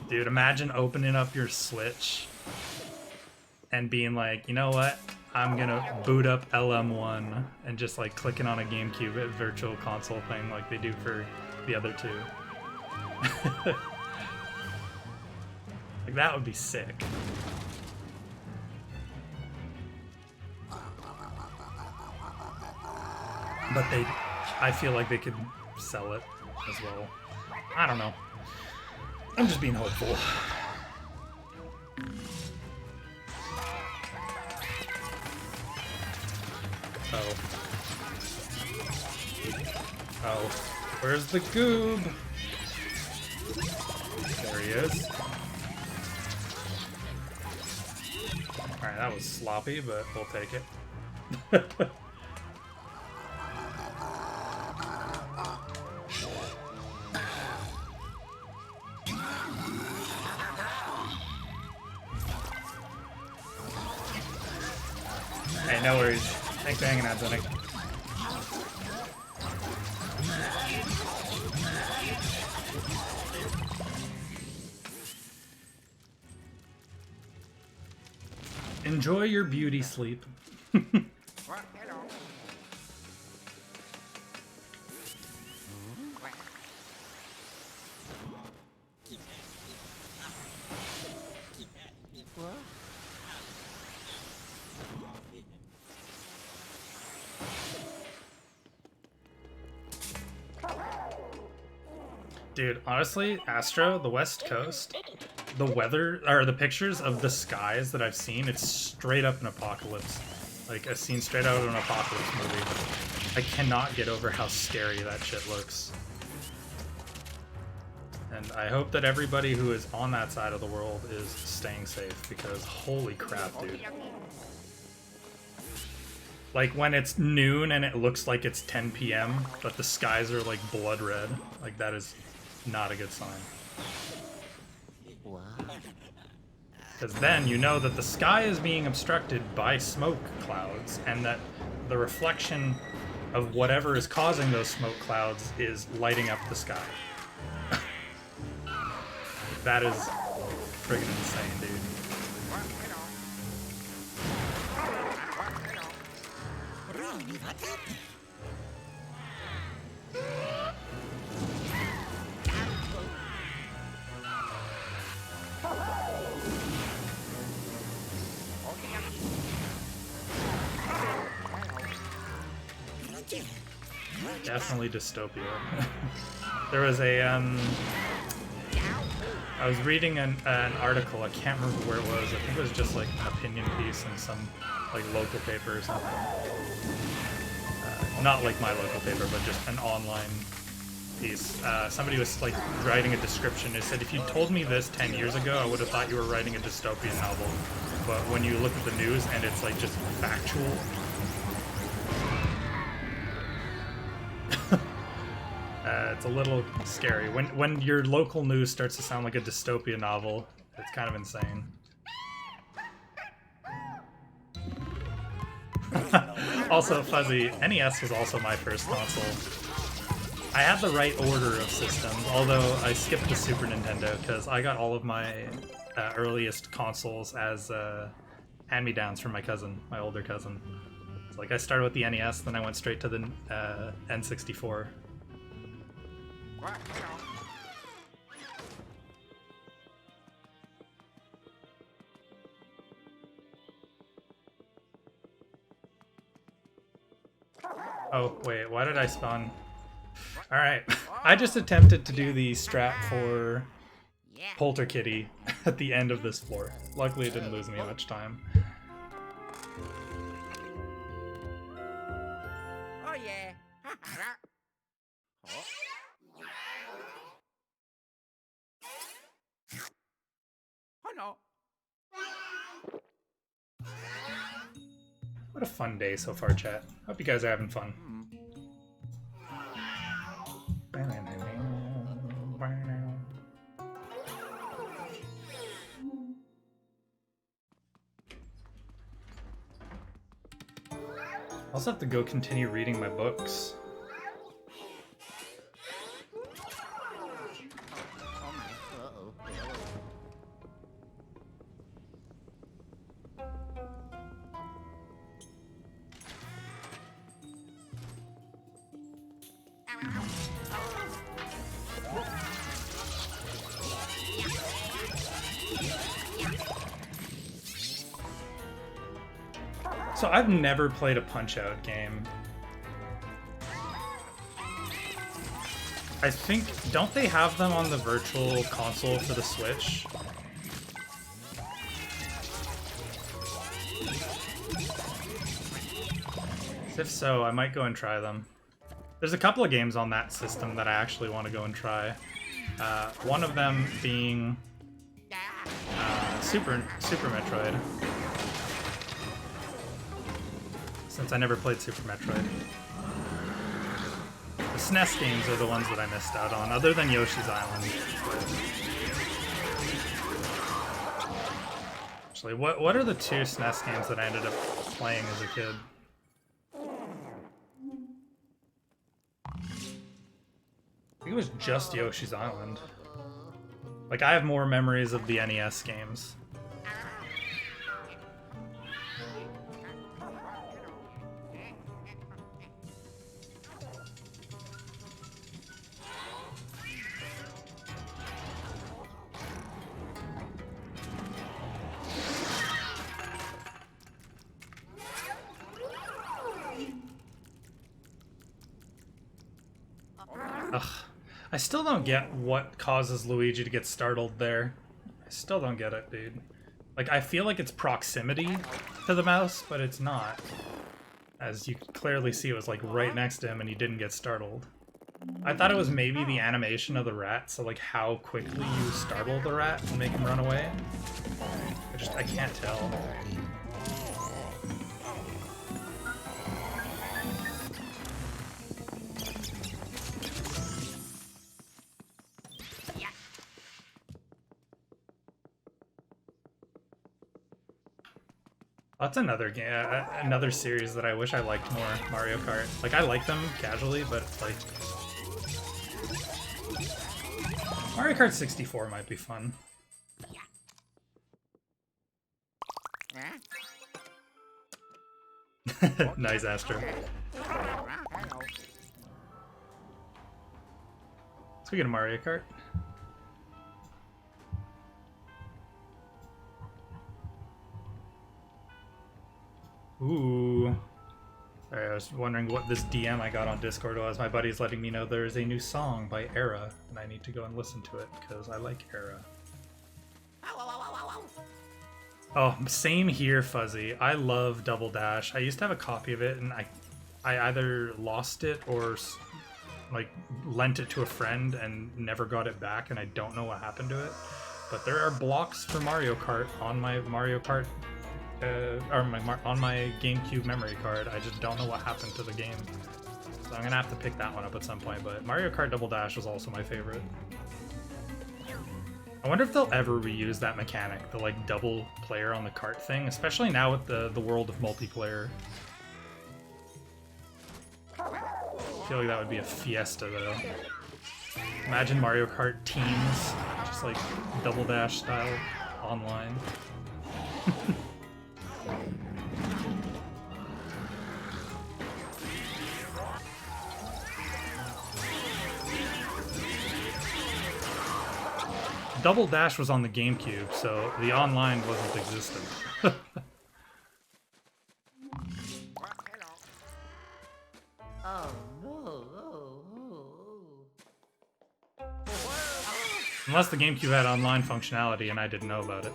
Speaker 1: Dude, imagine opening up your Switch and being like, you know what? I'm gonna boot up LM1 and just like clicking on a GameCube virtual console thing like they do for the other two. Like, that would be sick. But I feel like they could sell it as well. I don't know. I'm just being hopeful. Oh. Oh. Where's the goob? There he is. Alright, that was sloppy, but we'll take it. Hey, no worries. Thanks for hanging out, Zenic. Enjoy your beauty sleep. Dude, honestly, Astro, the West Coast, the weather, or the pictures of the skies that I've seen, it's straight up an apocalypse. Like a scene straight out of an apocalypse movie. I cannot get over how scary that shit looks. And I hope that everybody who is on that side of the world is staying safe, because holy crap, dude. Like when it's noon and it looks like it's 10 p.m., but the skies are like blood red, like that is not a good sign. Because then you know that the sky is being obstructed by smoke clouds, and that the reflection of whatever is causing those smoke clouds is lighting up the sky. That is friggin' insane, dude. Definitely dystopia. There was a I was reading an article, I can't remember where it was, I think it was just like an opinion piece in some like local paper or something. Not like my local paper, but just an online piece. Somebody was like writing a description. It said, if you told me this 10 years ago, I would have thought you were writing a dystopian novel. But when you look at the news and it's like just factual, it's a little scary. When your local news starts to sound like a dystopia novel, it's kind of insane. Also, Fuzzy, NES was also my first console. I had the right order of systems, although I skipped the Super Nintendo because I got all of my earliest consoles as hand-me-downs from my cousin, my older cousin. So, like, I started with the NES, then I went straight to the N64. Oh, wait, why did I spawn? Alright, I just attempted to do the strat for Polterkitty at the end of this floor. Luckily it didn't lose me much time.
Speaker 2: Oh yeah. Oh no.
Speaker 1: What a fun day so far, chat. Hope you guys are having fun. I also have to go continue reading my books. So I've never played a Punch-Out game. I think, don't they have them on the Virtual Console for the Switch? If so, I might go and try them. There's a couple of games on that system that I actually want to go and try. One of them being Super Metroid. Since I never played Super Metroid. The SNES games are the ones that I missed out on, other than Yoshi's Island. Actually, what are the two SNES games that I ended up playing as a kid? I think it was just Yoshi's Island. Like, I have more memories of the NES games. Ugh. I still don't get what causes Luigi to get startled there. I still don't get it, dude. Like, I feel like it's proximity to the mouse, but it's not. As you clearly see, it was like right next to him and he didn't get startled. I thought it was maybe the animation of the rat, so like how quickly you startle the rat and make him run away. I can't tell. That's another game, another series that I wish I liked more, Mario Kart. Like, I like them casually, but like... Mario Kart 64 might be fun. Nice, Astro. Speaking of Mario Kart. Ooh. Sorry, I was wondering what this DM I got on Discord was. My buddy's letting me know there is a new song by Era, and I need to go and listen to it, because I like Era. Oh, same here, Fuzzy. I love Double Dash. I used to have a copy of it, and I either lost it or like lent it to a friend and never got it back, and I don't know what happened to it. But there are blocks for Mario Kart on my Mario Kart on my GameCube memory card. I just don't know what happened to the game. So I'm gonna have to pick that one up at some point, but Mario Kart Double Dash was also my favorite. I wonder if they'll ever reuse that mechanic, the like double player on the cart thing, especially now with the world of multiplayer. I feel like that would be a fiesta though. Imagine Mario Kart teams, just like Double Dash style, online. Double Dash was on the GameCube, so the online wasn't existent.
Speaker 2: Oh no!
Speaker 1: Unless the GameCube had online functionality and I didn't know about it.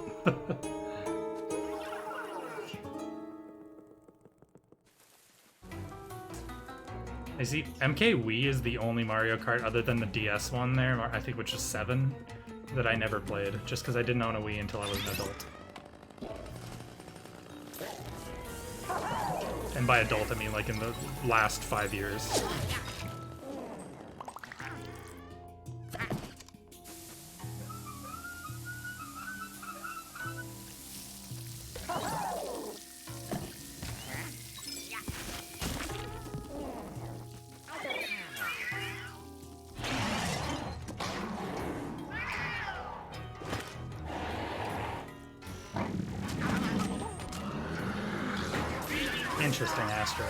Speaker 1: I see MK Wii is the only Mario Kart other than the DS one there, I think, which is 7, that I never played, just because I didn't own a Wii until I was an adult. And by adult, I mean like in the last 5 years. Interesting, Astro.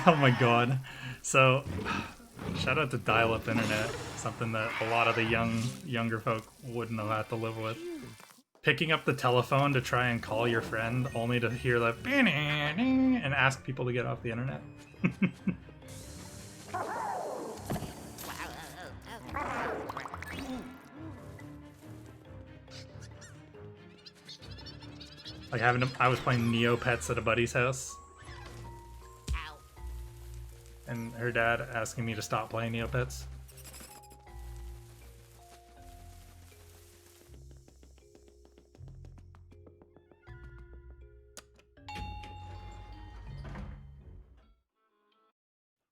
Speaker 1: Oh my god. So, shout out to dial-up internet, something that a lot of the younger folk wouldn't have had to live with. Picking up the telephone to try and call your friend, only to hear that and ask people to get off the internet. Like I was playing Neopets at a buddy's house, and her dad asking me to stop playing Neopets.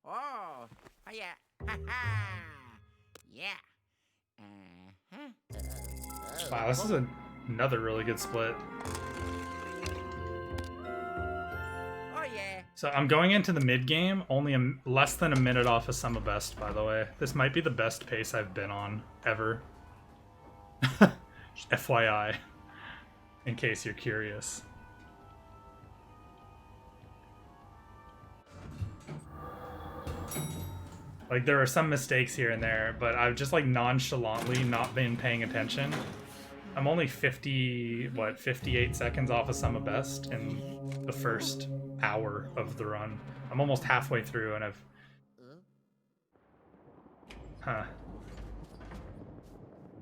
Speaker 2: Oh, yeah. Yeah.
Speaker 1: Wow, this is another really good split.
Speaker 2: Oh, yeah.
Speaker 1: So I'm going into the mid game, only less than a minute off of Summer Best, by the way. This might be the best pace I've been on ever. FYI, in case you're curious. Like, there are some mistakes here and there, but I've just, like, nonchalantly not been paying attention. I'm only 58 seconds off of Summer Best in the first hour of the run. I'm almost halfway through, and I've... Huh.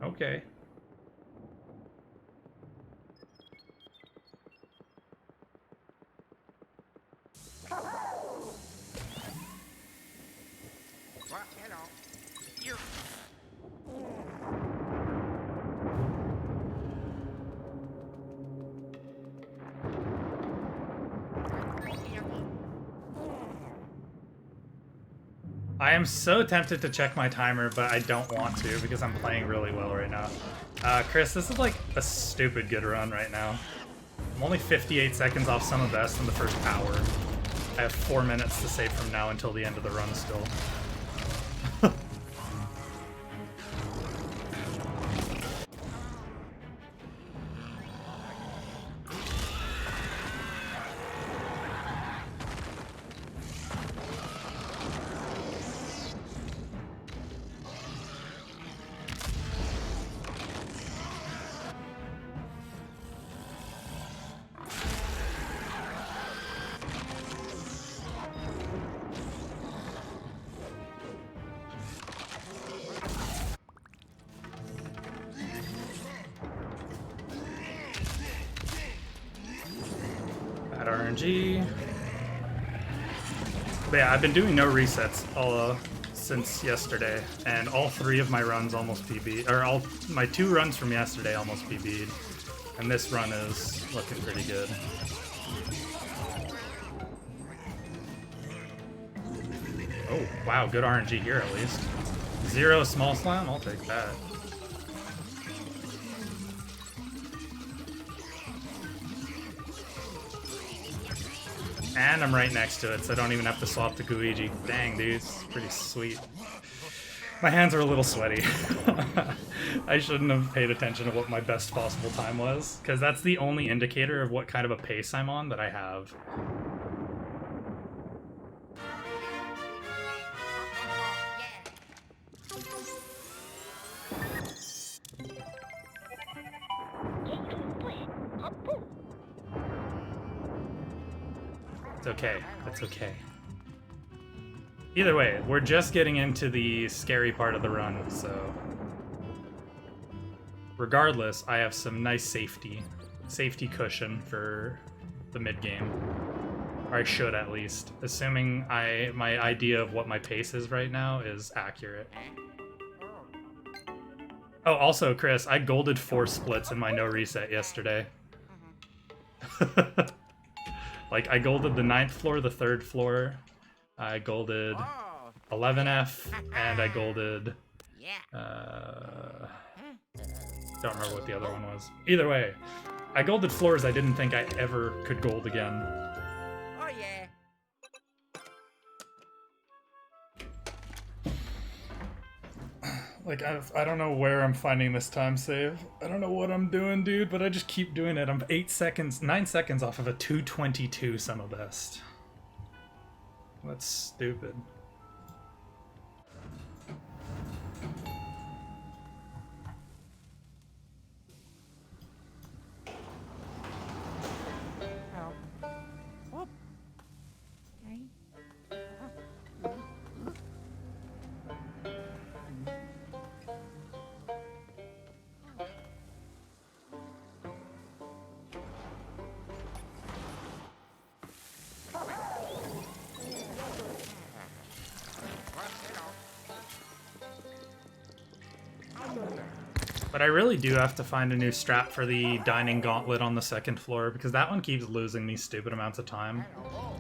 Speaker 1: Okay.
Speaker 2: Hello. You.
Speaker 1: I am so tempted to check my timer, but I don't want to because I'm playing really well right now. Chris, this is like a stupid good run right now. I'm only 58 seconds off Summer Best in the first hour. I have 4 minutes to save from now until the end of the run still. Bad RNG. But yeah, I've been doing no resets since yesterday, and all 3 of my runs almost PB'd, or all my 2 runs from yesterday almost PB'd, and this run is looking pretty good. Oh, wow, good RNG here at least. 0 small slam, I'll take that. And I'm right next to it, so I don't even have to swap to Luigi. Dang, dude, it's pretty sweet. My hands are a little sweaty. I shouldn't have paid attention to what my best possible time was, because that's the only indicator of what kind of a pace I'm on that I have. It's okay. It's okay. Either way, we're just getting into the scary part of the run, so... Regardless, I have some nice safety cushion for the mid-game. Or I should, at least. Assuming my idea of what my pace is right now is accurate. Oh, also, Chris, I golded 4 splits in my no reset yesterday. Like, I golded the 9th floor, the 3rd floor, I golded 11F, and I golded, don't remember what the other one was. Either way, I golded floors I didn't think I ever could gold again.
Speaker 2: Oh, yeah.
Speaker 1: Like, I don't know where I'm finding this time save. I don't know what I'm doing, dude, but I just keep doing it. I'm 9 seconds off of a 222 summer best. That's stupid.
Speaker 2: Oh. Whoop. Okay.
Speaker 1: But I really do have to find a new strap for the dining gauntlet on the second floor, because that one keeps losing me stupid amounts of time.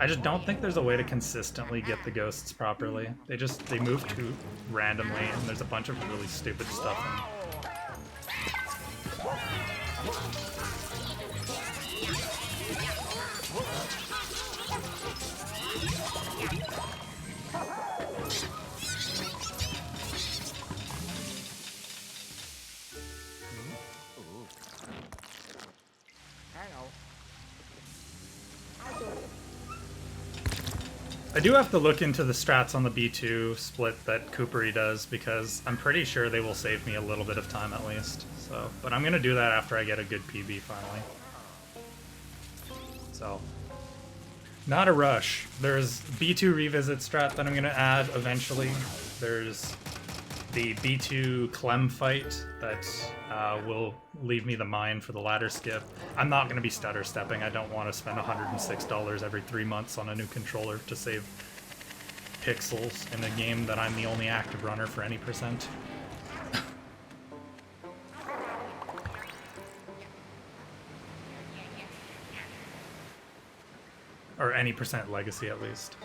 Speaker 1: I just don't think there's a way to consistently get the ghosts properly. They move too randomly, and there's a bunch of really stupid stuff I do have to look into the strats on the B2 split that Coopery does, because I'm pretty sure they will save me a little bit of time at least. So, but I'm gonna do that after I get a good PB finally. So, not a rush. There's B2 revisit strat that I'm gonna add eventually. There's the B2 Clem fight that will leave me the mine for the ladder skip. I'm not going to be stutter stepping. I don't want to spend $106 every 3 months on a new controller to save pixels in a game that I'm the only active runner for any percent. Or any percent legacy, at least.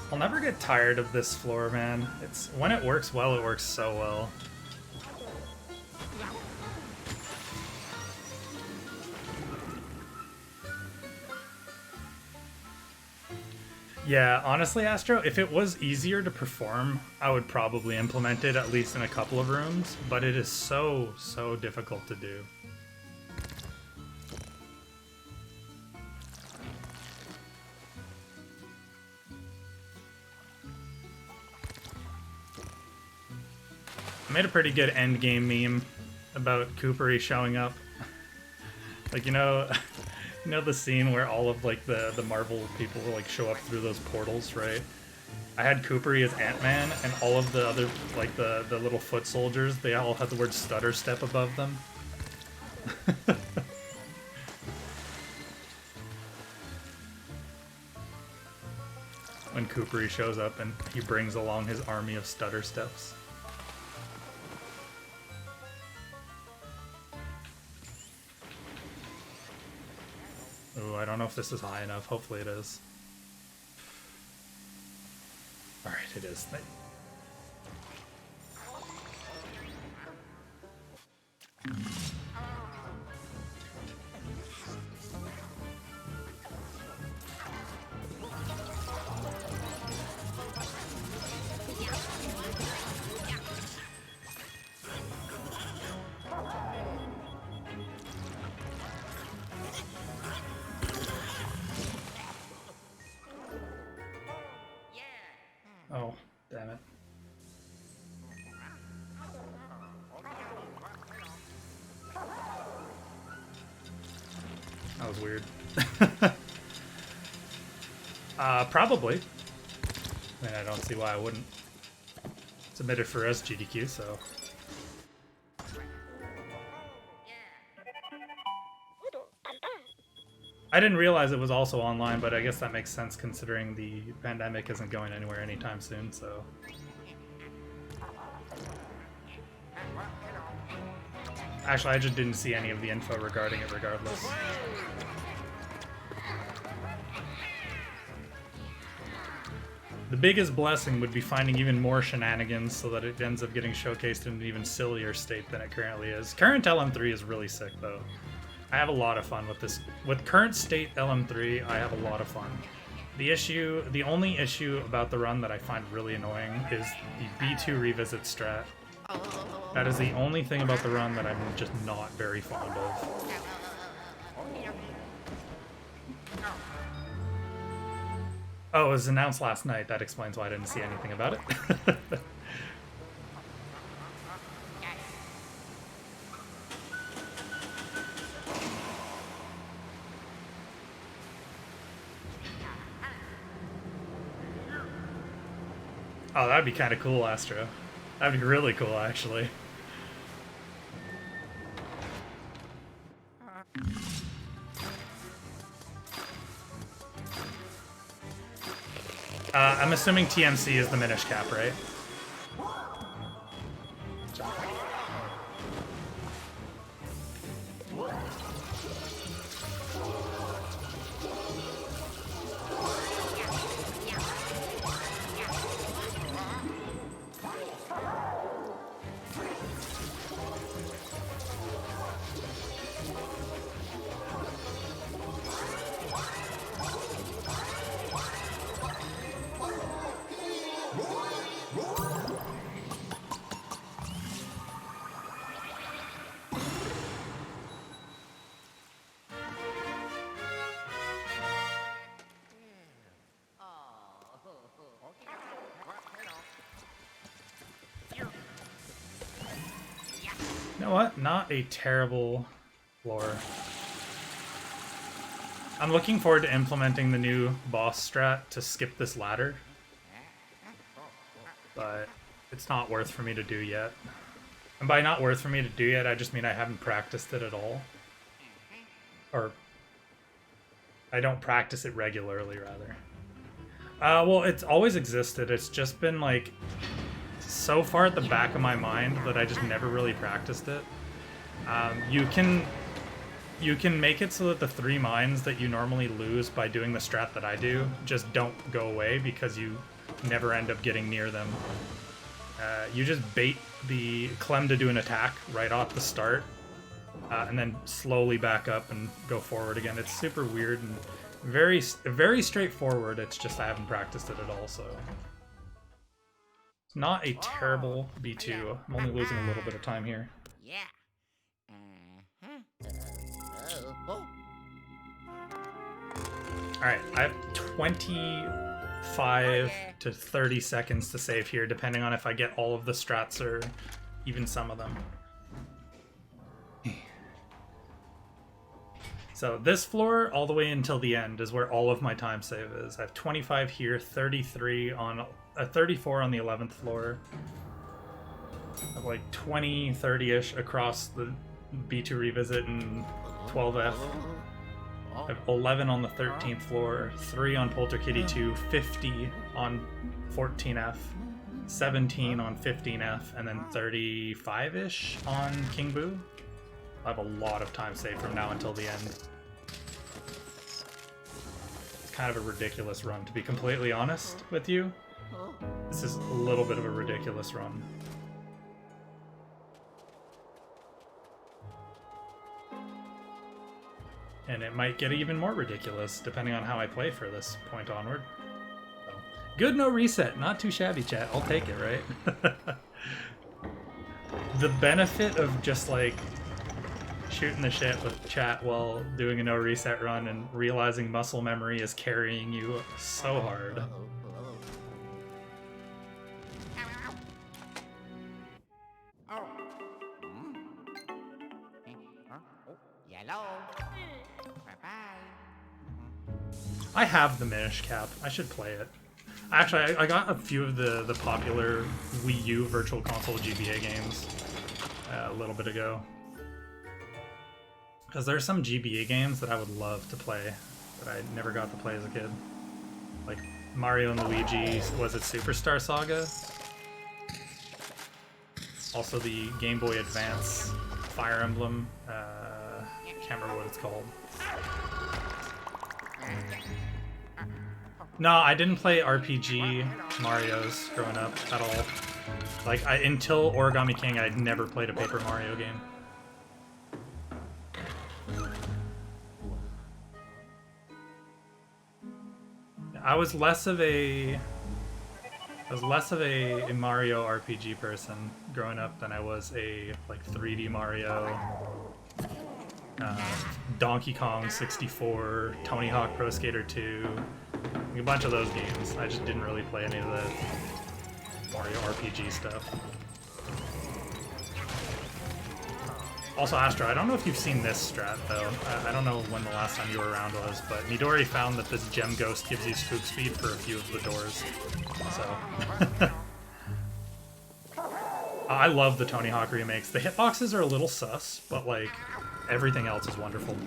Speaker 1: I'll never get tired of this floor, man. It's when it works well, it works so well. Yeah, honestly, Astro, if it was easier to perform, I would probably implement it at least in a couple of rooms, but it is so difficult to do. I made a pretty good endgame meme about Coopery showing up. Like, you know the scene where all of like the Marvel people like show up through those portals, right? I had Coopery as Ant-Man, and all of the other like the little foot soldiers, they all had the word stutter step above them. When Coopery shows up and he brings along his army of stutter steps. Ooh, I don't know if this is high enough. Hopefully it is. Alright, it is. Oh, damn it. That was weird. Probably. I mean, I don't see why I wouldn't. Submitted for SGDQ, so... I didn't realize it was also online, but I guess that makes sense considering the pandemic isn't going anywhere anytime soon, so... Actually, I just didn't see any of the info regarding it regardless. The biggest blessing would be finding even more shenanigans so that it ends up getting showcased in an even sillier state than it currently is. Current LM3 is really sick, though. I have a lot of fun with this. With current state LM3, I have a lot of fun. The only issue about the run that I find really annoying is the B2 revisit strat. That is the only thing about the run that I'm just not very fond of. Oh, it was announced last night. That explains why I didn't see anything about it. Oh, that'd be kind of cool, Astro. That'd be really cool, actually. I'm assuming TMC is the Minish cap, right? You know what? Not a terrible floor. I'm looking forward to implementing the new boss strat to skip this ladder. But it's not worth for me to do yet. And by not worth for me to do yet, I just mean I haven't practiced it at all. Or I don't practice it regularly, rather. Well, it's always existed. It's just been, like, so far at the back of my mind that I just never really practiced it. You can make it so that the 3 mines that you normally lose by doing the strat that I do just don't go away because you never end up getting near them. You just bait the Clem to do an attack right off the start, and then slowly back up and go forward again. It's super weird and very straightforward. It's just I haven't practiced it at all, so it's not a terrible B2. I'm only losing a little bit of time here.
Speaker 2: Yeah.
Speaker 1: Alright, I have 25 to 30 seconds to save here, depending on if I get all of the strats or even some of them. So this floor, all the way until the end, is where all of my time save is. I have 25 here, 33 on... 34 on the 11th floor. I have like 20, 30-ish across the B2 revisit and 12F. I have 11 on the 13th floor, 3 on Polterkitty 2, 50 on 14F, 17 on 15F, and then 35-ish on King Boo. I have a lot of time saved from now until the end. It's kind of a ridiculous run, to be completely honest with you. This is a little bit of a ridiculous run. And it might get even more ridiculous depending on how I play for this point onward. So, good no reset, not too shabby, chat. I'll take it, right? The benefit of just like shooting the shit with chat while doing a no reset run and realizing muscle memory is carrying you so hard. I have the Minish Cap. I should play it. Actually, I got a few of the popular Wii U Virtual Console GBA games a little bit ago. Because there are some GBA games that I would love to play that I never got to play as a kid. Like Mario and Luigi, was it Superstar Saga? Also the Game Boy Advance Fire Emblem. Can't remember what it's called. No, I didn't play RPG Marios growing up at all. Like, until Origami King, I'd never played a Paper Mario game. I was less of a Mario RPG person growing up than I was a like 3D Mario, Donkey Kong 64, Tony Hawk Pro Skater 2, a bunch of those games. I just didn't really play any of the Mario RPG stuff. Also, Astra, I don't know if you've seen this strat, though. I don't know when the last time you were around was, but Midori found that this gem ghost gives you spook speed for a few of the doors. So... I love the Tony Hawk remakes. The hitboxes are a little sus, but, like, everything else is wonderful.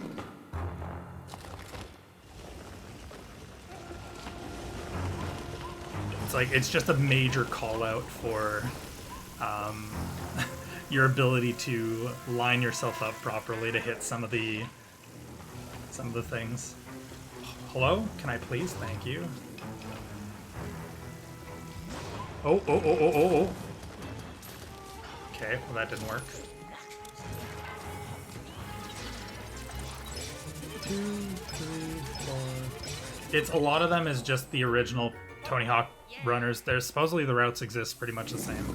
Speaker 1: It's like, it's just a major call-out for, your ability to line yourself up properly to hit some of the things. Hello? Can I please? Thank you. Oh. Okay, well that didn't work. 2, 3, 4. It's a lot of them is just the original Tony Hawk runners. There's supposedly the routes exist pretty much the same.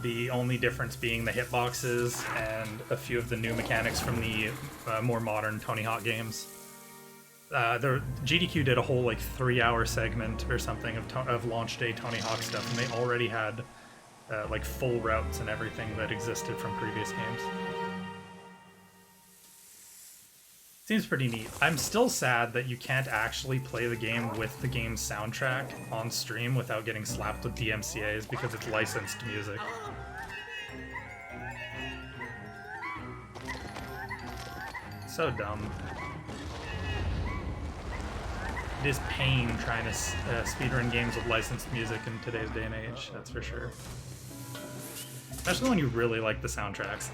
Speaker 1: The only difference being the hitboxes and a few of the new mechanics from the more modern Tony Hawk games. The GDQ did a whole like 3-hour segment or something of launch day Tony Hawk stuff, and they already had like full routes and everything that existed from previous games. Seems pretty neat. I'm still sad that you can't actually play the game with the game's soundtrack on stream without getting slapped with DMCAs because it's licensed music. So dumb. It is pain trying to speedrun games with licensed music in today's day and age, that's for sure. Especially when you really like the soundtracks.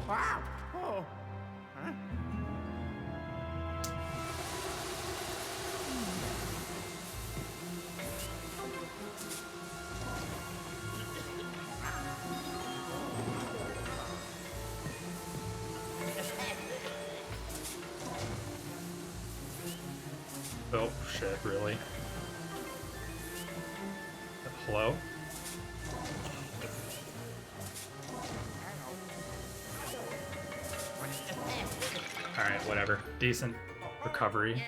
Speaker 2: Wow. Oh. Huh?
Speaker 1: Oh shit, really? Hello? Alright, whatever. Decent recovery.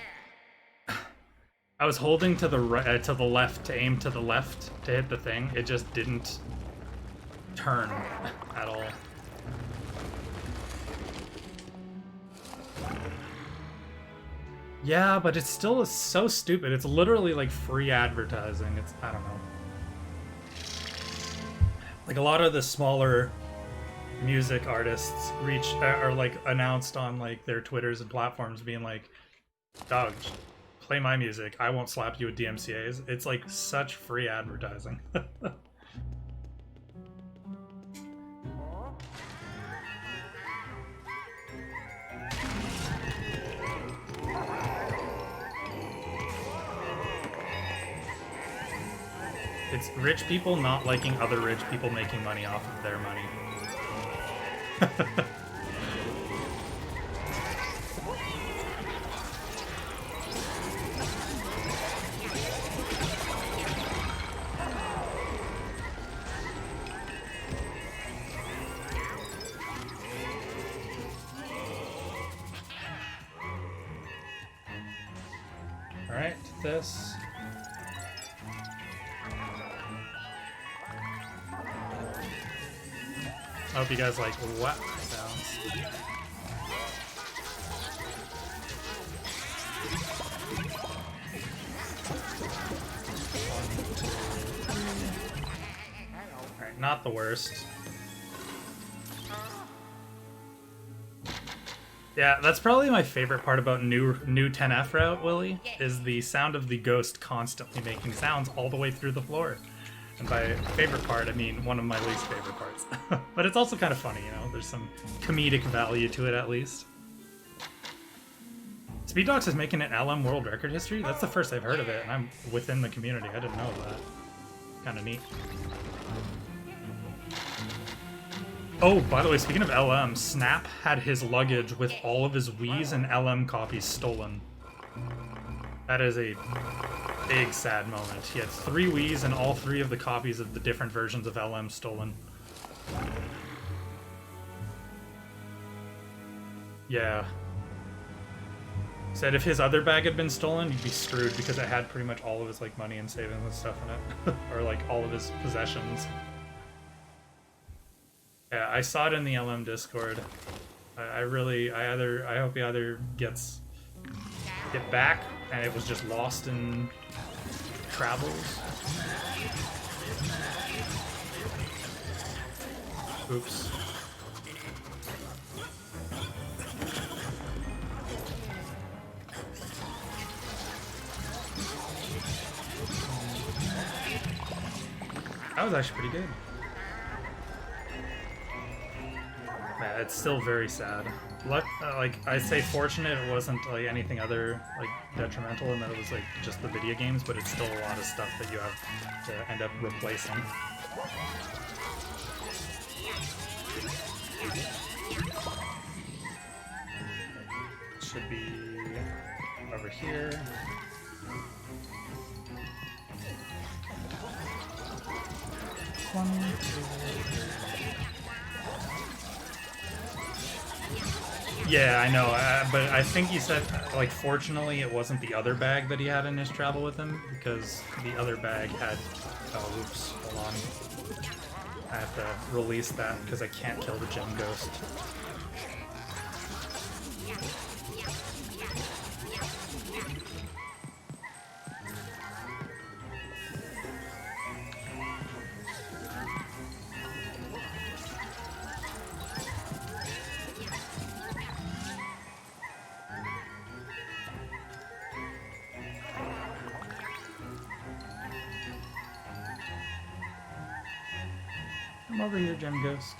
Speaker 1: I was holding to the right, to the left to aim to the left to hit the thing. It just didn't turn at all. Yeah, but it's still so stupid. It's literally like free advertising. It's, I don't know. Like a lot of the smaller music artists are like announced on like their Twitters and platforms being like, dog, play my music, I won't slap you with DMCAs. It's like such free advertising. It's rich people not liking other rich people making money off of their money. Alright, this. I hope you guys like what sounds. Alright, not the worst. Yeah, that's probably my favorite part about new 10F route, Willie, is the sound of the ghost constantly making sounds all the way through the floor. And by favorite part, I mean one of my least favorite parts. But it's also kind of funny, you know? There's some comedic value to it, at least. Speeddox is making an LM world record history? That's the first I've heard of it, and I'm within the community. I didn't know that. Kind of neat. Oh, by the way, speaking of LM, Snap had his luggage with all of his Wii's and LM copies stolen. That is a big sad moment. He had 3 Wii's and all 3 of the copies of the different versions of LM stolen. Yeah. Said if his other bag had been stolen, he'd be screwed because it had pretty much all of his like money and savings and stuff in it. Or like all of his possessions. Yeah, I saw it in the LM Discord. I hope he either gets back and it was just lost in travels. Oops. That was actually pretty good. Yeah, it's still very sad. Like I'd say fortunate it wasn't like anything other like detrimental and that it was like just the video games, but it's still a lot of stuff that you have to end up replacing. Should be over here. One, yeah, I know, but I think he said, like, fortunately it wasn't the other bag that he had in his travel with him, because the other bag had... Oh, oops, hold on. I have to release that, because I can't kill the gem ghost. Come over here, Gem Ghost.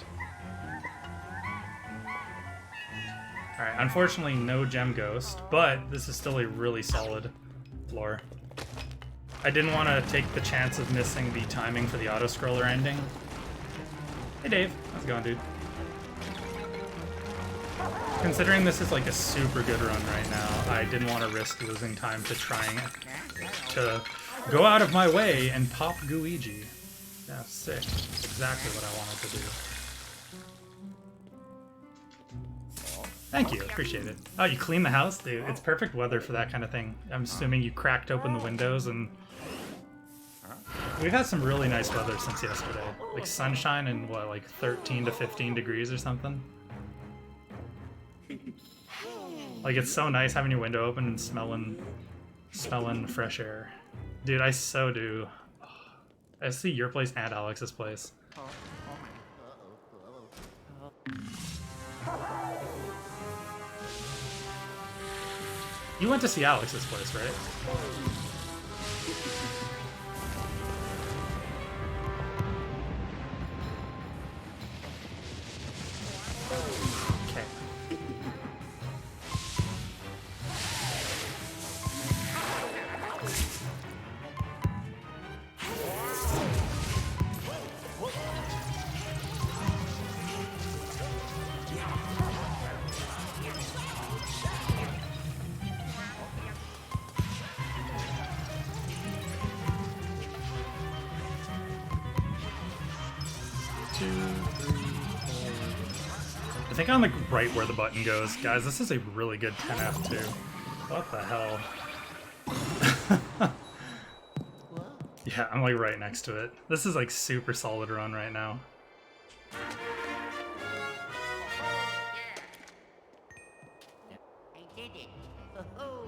Speaker 1: Alright, unfortunately no Gem Ghost, but this is still a really solid floor. I didn't want to take the chance of missing the timing for the auto-scroller ending. Hey Dave, how's it going, dude? Considering this is like a super good run right now, I didn't want to risk losing time to trying to go out of my way and pop Luigi. Yeah, sick. Exactly what I wanted to do. Thank you, appreciate it. Oh, you cleaned the house? Dude, it's perfect weather for that kind of thing. I'm assuming you cracked open the windows and... We've had some really nice weather since yesterday. Like sunshine and what, like 13 to 15 degrees or something? Like it's so nice having your window open and smelling fresh air. Dude, I so do. I see your place and Alex's place. You went to see Alex's place, right? Okay. I think I'm like right where the button goes. Guys, this is a really good 10F too. What the hell? Yeah, I'm like right next to it. This is like super solid run right now.
Speaker 2: I did it. Oh.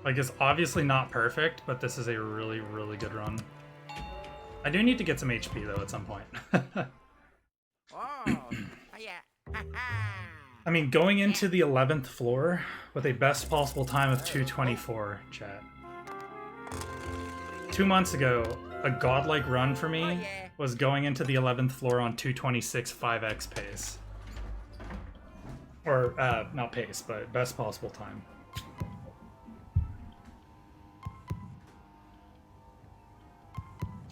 Speaker 1: Like, it's obviously not perfect, but this is a really, really good run. I do need to get some HP, though, at some point.
Speaker 2: Oh, yeah.
Speaker 1: I mean, going into the 11th floor with a best possible time of 2:24, chat. 2 months ago, a godlike run for me was going into the 11th floor on 2:26 5x pace. Or, not pace, but best possible time.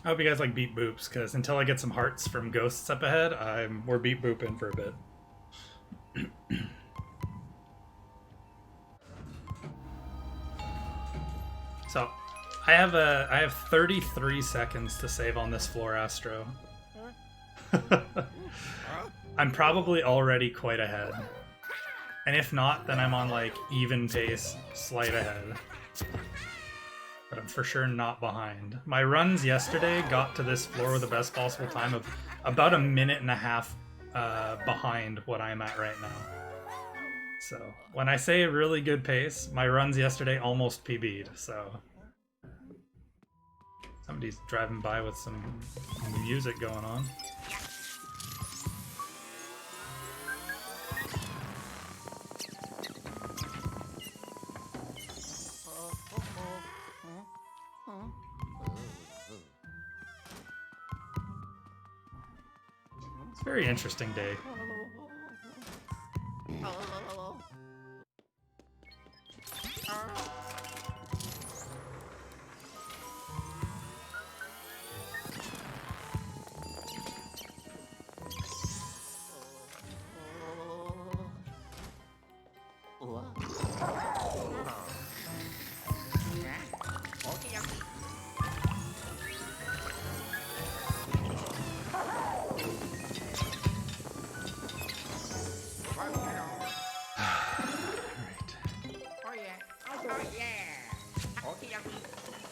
Speaker 1: I hope you guys like beat boops, because until I get some hearts from ghosts up ahead, we're beat booping for a bit. So, I have 33 seconds to save on this floor, Astro. I'm probably already quite ahead. And if not, then I'm on like even pace, slight ahead. But I'm for sure not behind. My runs yesterday got to this floor with the best possible time of about a minute and a half behind what I'm at right now. So when I say a really good pace, my runs yesterday almost PB'd, so. Somebody's driving by with some music going on. It's a very interesting day.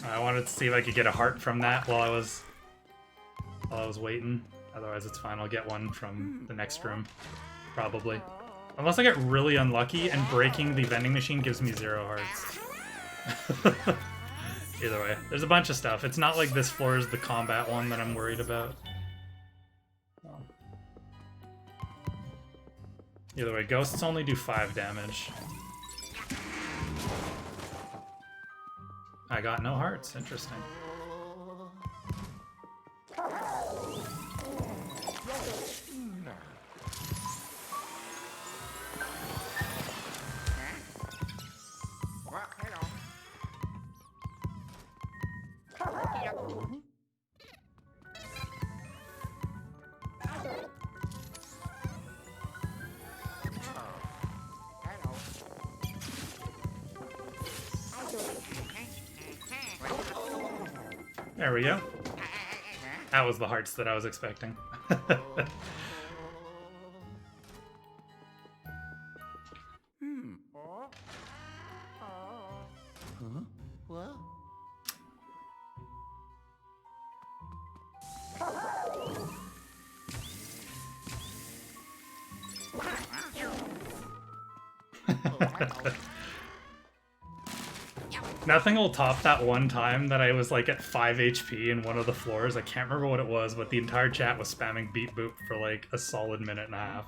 Speaker 1: I wanted to see if I could get a heart from that while I was waiting. Otherwise, it's fine. I'll get one from the next room, probably. Unless I get really unlucky and breaking the vending machine gives me 0 hearts. Either way, there's a bunch of stuff. It's not like this floor is the combat one that I'm worried about. Either way, ghosts only do 5 damage. I got no hearts. Interesting. There we go. That was the hearts that I was expecting. Nothing will top that one time that I was like at 5 HP in one of the floors. I can't remember what it was, but the entire chat was spamming beat boop for like a solid minute and a half.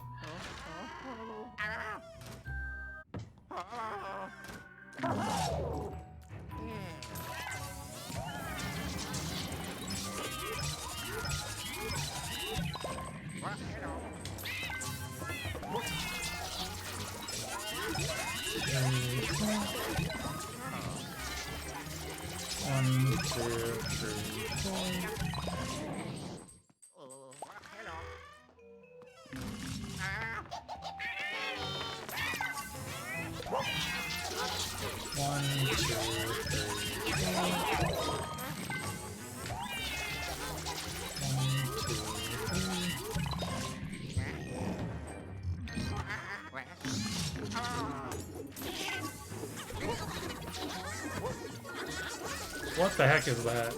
Speaker 1: One, two, three, four. One, two, three, four. What the heck is that?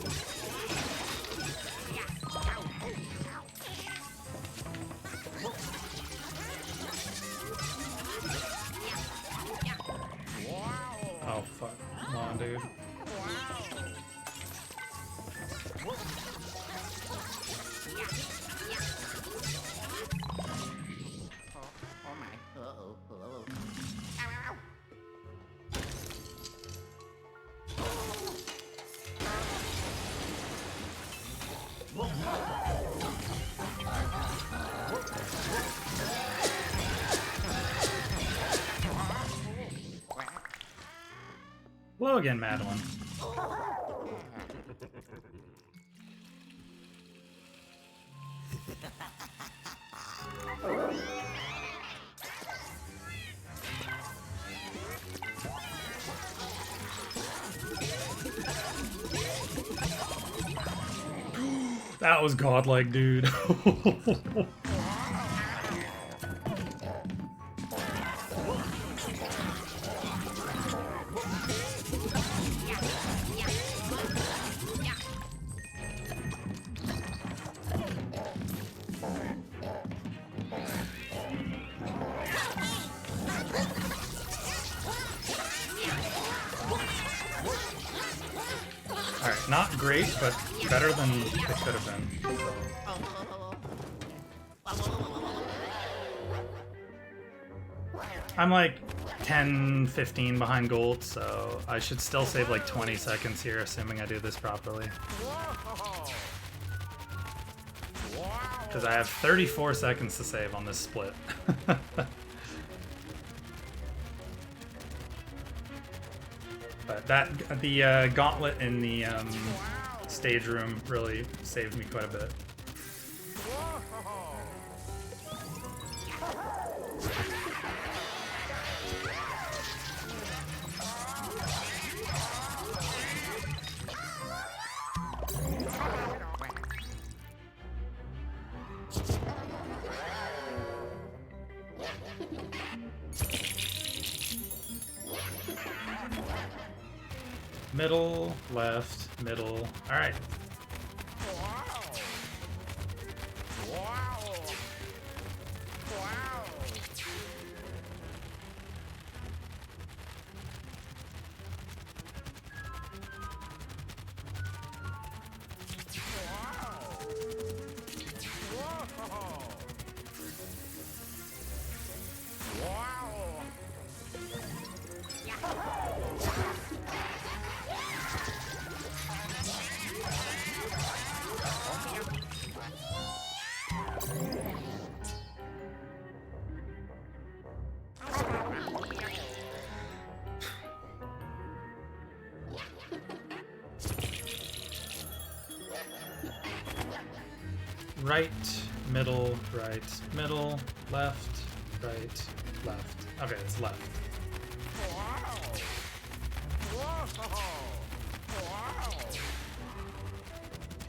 Speaker 1: Oh fuck. Come on, dude. Hello again, Madeline. That was godlike, dude. Alright, not great, but better than it could have been. I'm like 10, 15 behind gold, so I should still save like 20 seconds here, assuming I do this properly. Because I have 34 seconds to save on this split. But the gauntlet in the stage room really saved me quite a bit. Middle, left, middle. All right. Right, middle, left, right, left. Okay, it's left.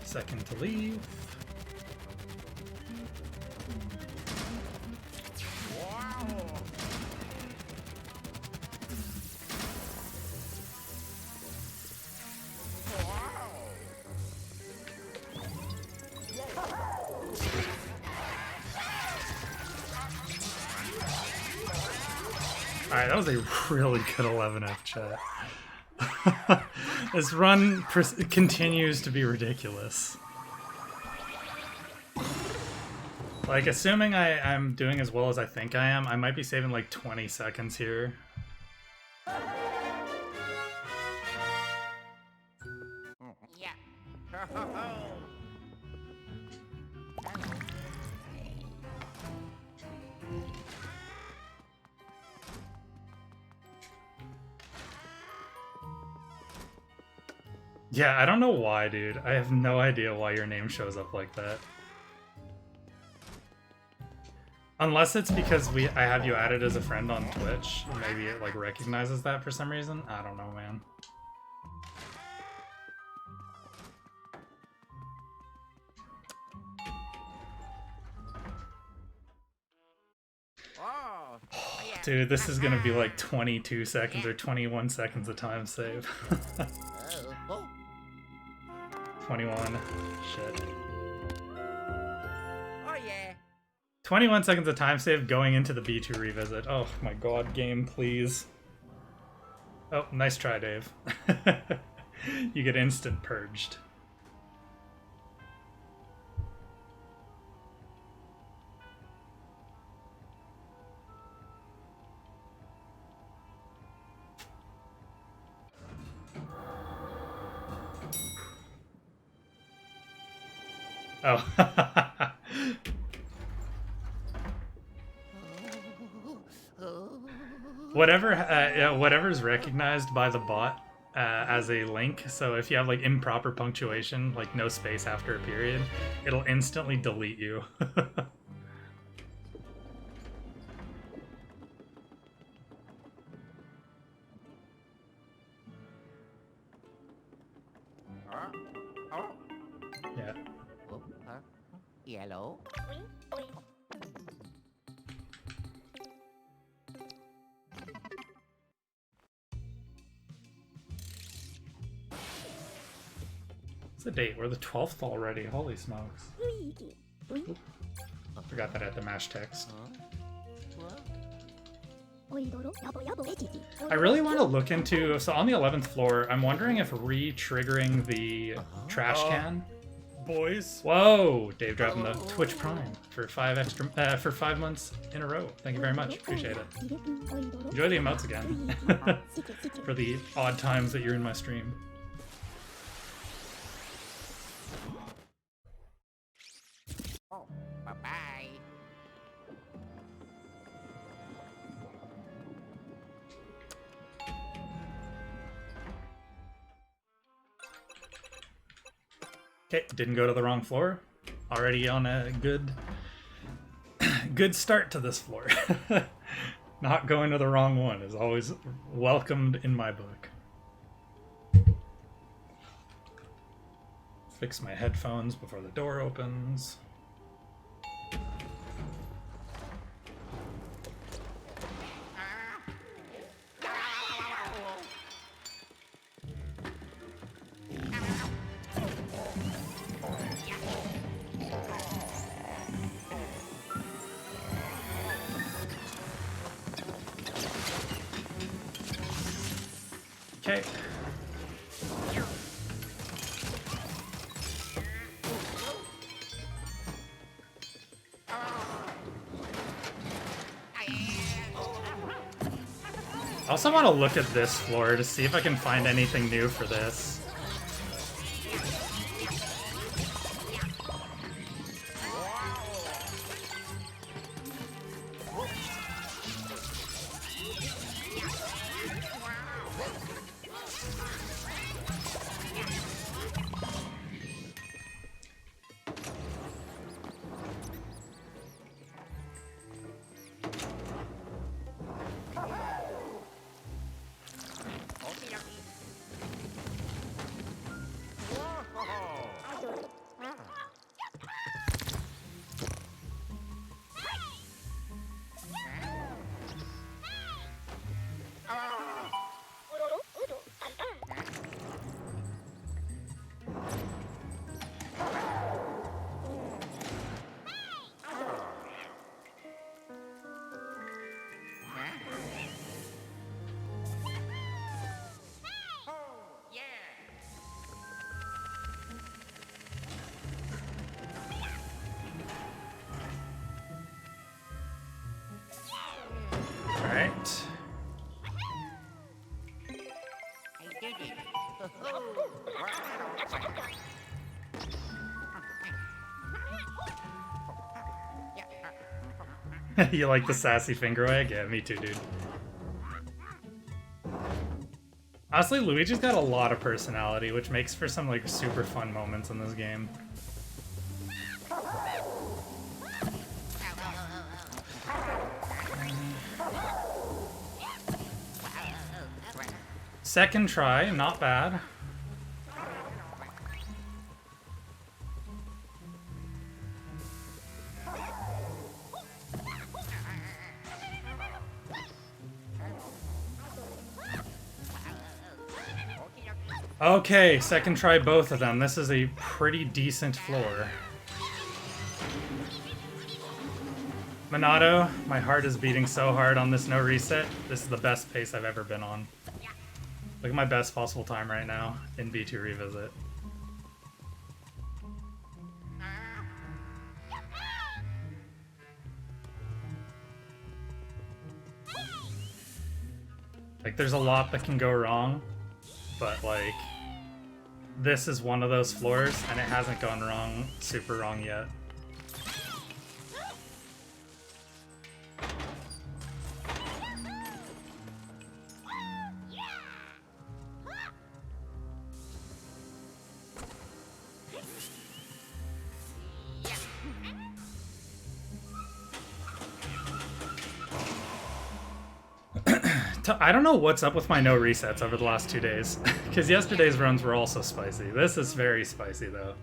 Speaker 1: Second to leave. Alright, that was a really good 11F chat. This run continues to be ridiculous. Like, assuming I'm doing as well as I think I am, I might be saving like 20 seconds here. Yeah, I don't know why, dude. I have no idea why your name shows up like that. Unless it's because I have you added as a friend on Twitch. Maybe it like recognizes that for some reason. I don't know, man. Dude, this is gonna be like 22 seconds or 21 seconds of time save. 21. Shit.
Speaker 2: Oh yeah.
Speaker 1: 21 seconds of time save going into the B2 revisit. Oh my god, game, please. Oh, nice try, Dave. You get instant purged. Oh. Whatever's recognized by the bot as a link. So if you have like improper punctuation, like no space after a period, it'll instantly delete you. Yeah.
Speaker 2: Yellow.
Speaker 1: What's the date? We're the 12th already. Holy smokes. Oop. Forgot that I had the mash text. I really want to look into, so on the 11th floor, I'm wondering if re-triggering the trash can.
Speaker 3: Boys.
Speaker 1: Whoa! Dave dropping the Twitch Prime for 5 months in a row. Thank you very much. Appreciate it. Enjoy the emotes again. For the odd times that you're in my stream.
Speaker 2: Oh, bye-bye.
Speaker 1: Okay, didn't go to the wrong floor. Already on a good start to this floor. Not going to the wrong one is always welcomed in my book. Fix my headphones before the door opens. Okay. I also want to look at this floor to see if I can find anything new for this. Alright.
Speaker 2: I did it.
Speaker 1: You like the sassy finger wag? Yeah, me too, dude. Honestly, Luigi's got a lot of personality, which makes for some like super fun moments in this game. Second try, not bad. Okay, second try both of them. This is a pretty decent floor. Minato, my heart is beating so hard on this no reset. This is the best pace I've ever been on. Look at my best possible time right now in B2 Revisit. Like, there's a lot that can go wrong, but like, this is one of those floors, and it hasn't gone wrong, super wrong yet. I don't know what's up with my no resets over the last 2 days, because yesterday's runs were also spicy. This is very spicy, though.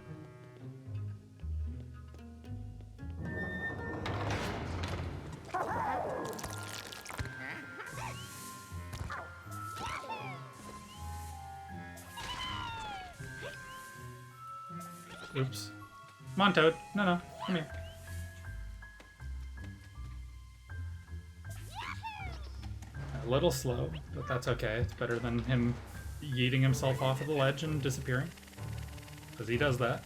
Speaker 1: Oops. Come on, Toad. No, come here. A little slow, but that's okay. It's better than him yeeting himself off of the ledge and disappearing. Because he does that.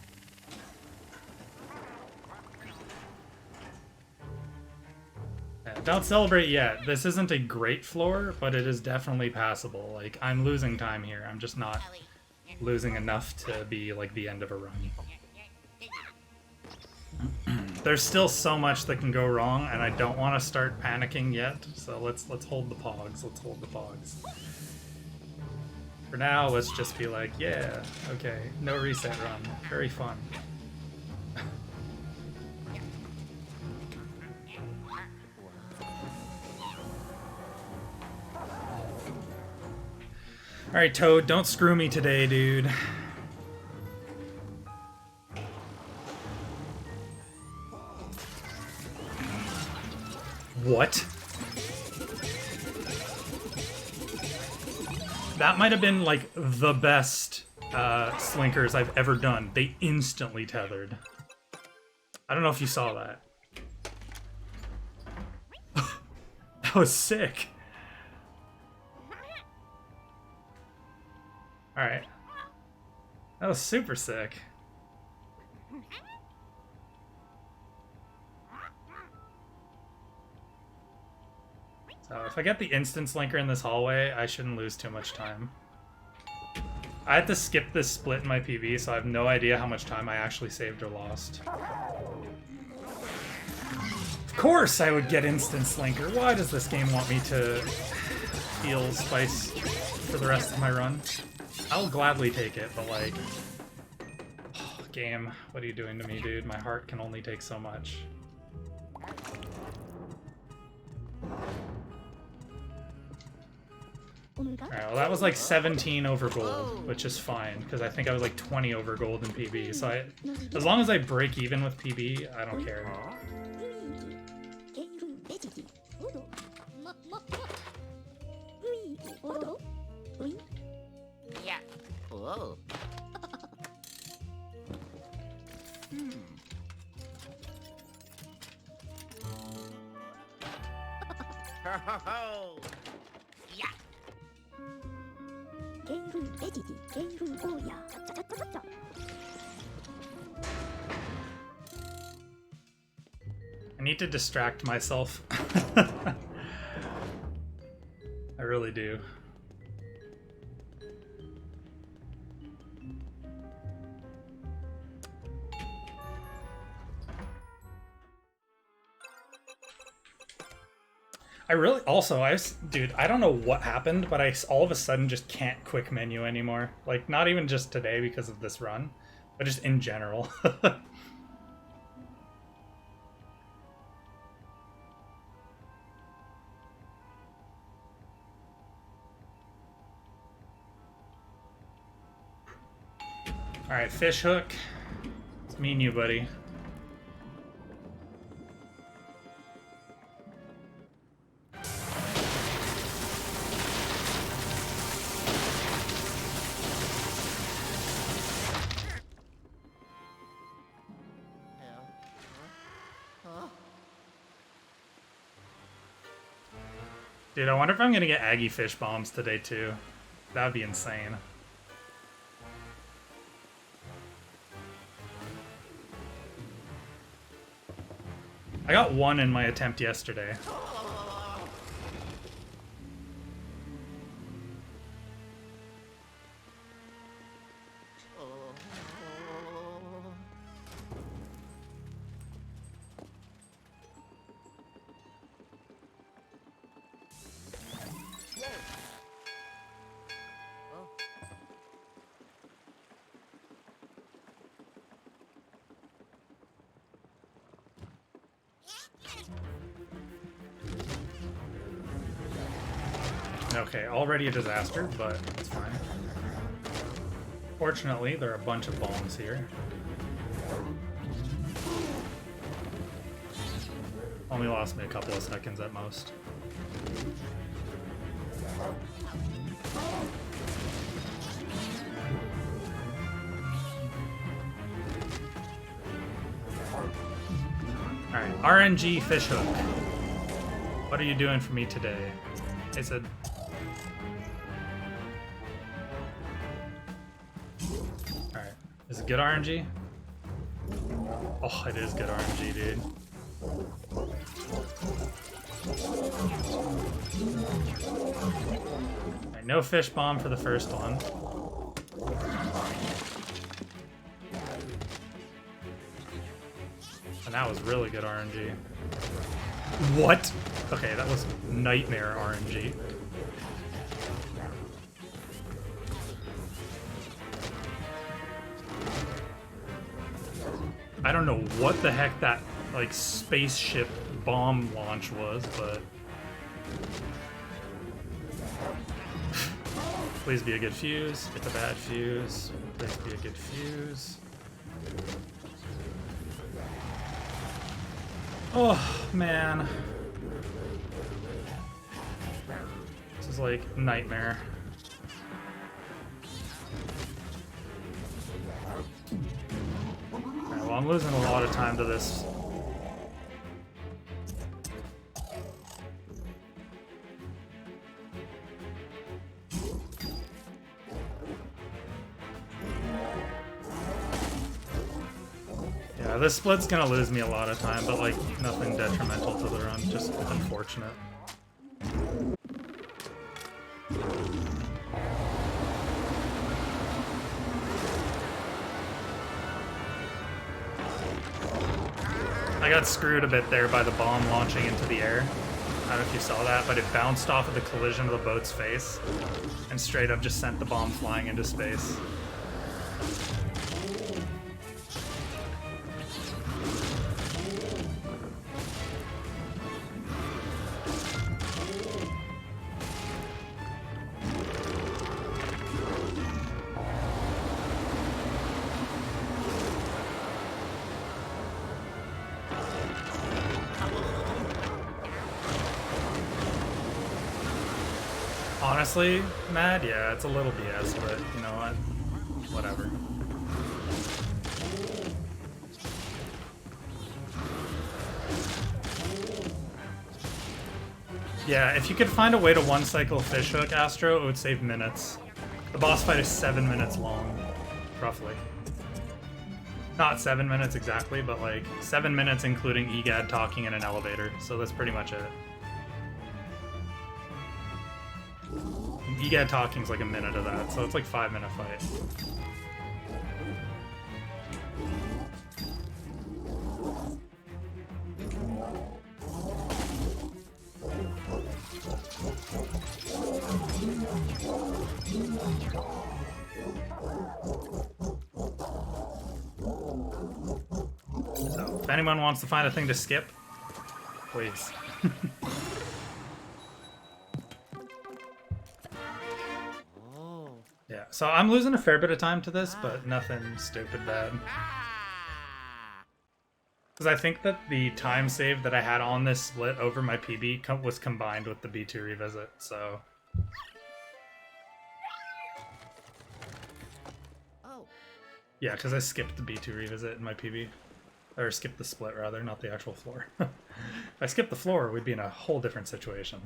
Speaker 1: Yeah, don't celebrate yet. This isn't a great floor, but it is definitely passable. Like, I'm losing time here. I'm just not losing enough to be, like, the end of a run. There's still so much that can go wrong, and I don't want to start panicking yet. So let's hold the pogs. Let's hold the pogs. For now, let's just be like, yeah, okay, no reset run, very fun. All right, Toad, don't screw me today, dude. What? That might have been, like, the best slinkers I've ever done. They instantly tethered. I don't know if you saw that. That was sick. Alright. That was super sick. So if I get the instance linker in this hallway, I shouldn't lose too much time. I had to skip this split in my PB, so I have no idea how much time I actually saved or lost. Of course I would get instance linker. Why does this game want me to feel spice for the rest of my run? I'll gladly take it, but like... game, what are you doing to me, dude? My heart can only take so much. Alright, well that was like 17 over gold, which is fine, because I think I was like 20 over gold in PB, so as long as I break even with PB, I don't care.
Speaker 2: Yeah. Whoa. Yeah.
Speaker 1: I need to distract myself. I really do. I really also dude, I don't know what happened, but I all of a sudden just can't quick menu anymore. Like, not even just today because of this run, but just in general. Alright, fish hook. It's me and you, buddy. Dude, I wonder if I'm gonna get Aggie fish bombs today too. That would be insane. I got one in my attempt yesterday. Okay, already a disaster, but it's fine. Fortunately, there are a bunch of bombs here. Only lost me a couple of seconds at most. Alright, RNG Fishhook. What are you doing for me today? I said... Alright, is it good RNG? Oh, it is good RNG, dude. Alright, no fish bomb for the first one. And that was really good RNG. What? Okay, that was nightmare RNG. I don't know what the heck that, like, spaceship bomb launch was, but... Please be a good fuse. It's a bad fuse. Please be a good fuse. Oh, man. This is like nightmare. Alright, well, I'm losing a lot of time to this. Yeah, this split's gonna lose me a lot of time, but like nothing detrimental to the run, just unfortunate. I got screwed a bit there by the bomb launching into the air. I don't know if you saw that, but it bounced off of the collision of the boat's face and straight up just sent the bomb flying into space. Honestly, Matt, yeah, it's a little BS, but you know what? Whatever. Yeah, if you could find a way to one-cycle Fishhook, Astro, it would save minutes. The boss fight is 7 minutes long, roughly. Not 7 minutes exactly, but like 7 minutes including EGAD talking in an elevator, so that's pretty much it. EGAD talking's like a minute of that, so it's like 5-minute fight. So, if anyone wants to find a thing to skip, please. Yeah, so I'm losing a fair bit of time to this, but nothing stupid bad. Because I think that the time save that I had on this split over my PB was combined with the B2 revisit, so... Yeah, because I skipped the B2 revisit in my PB. Or skipped the split, rather, not the actual floor. If I skipped the floor, we'd be in a whole different situation.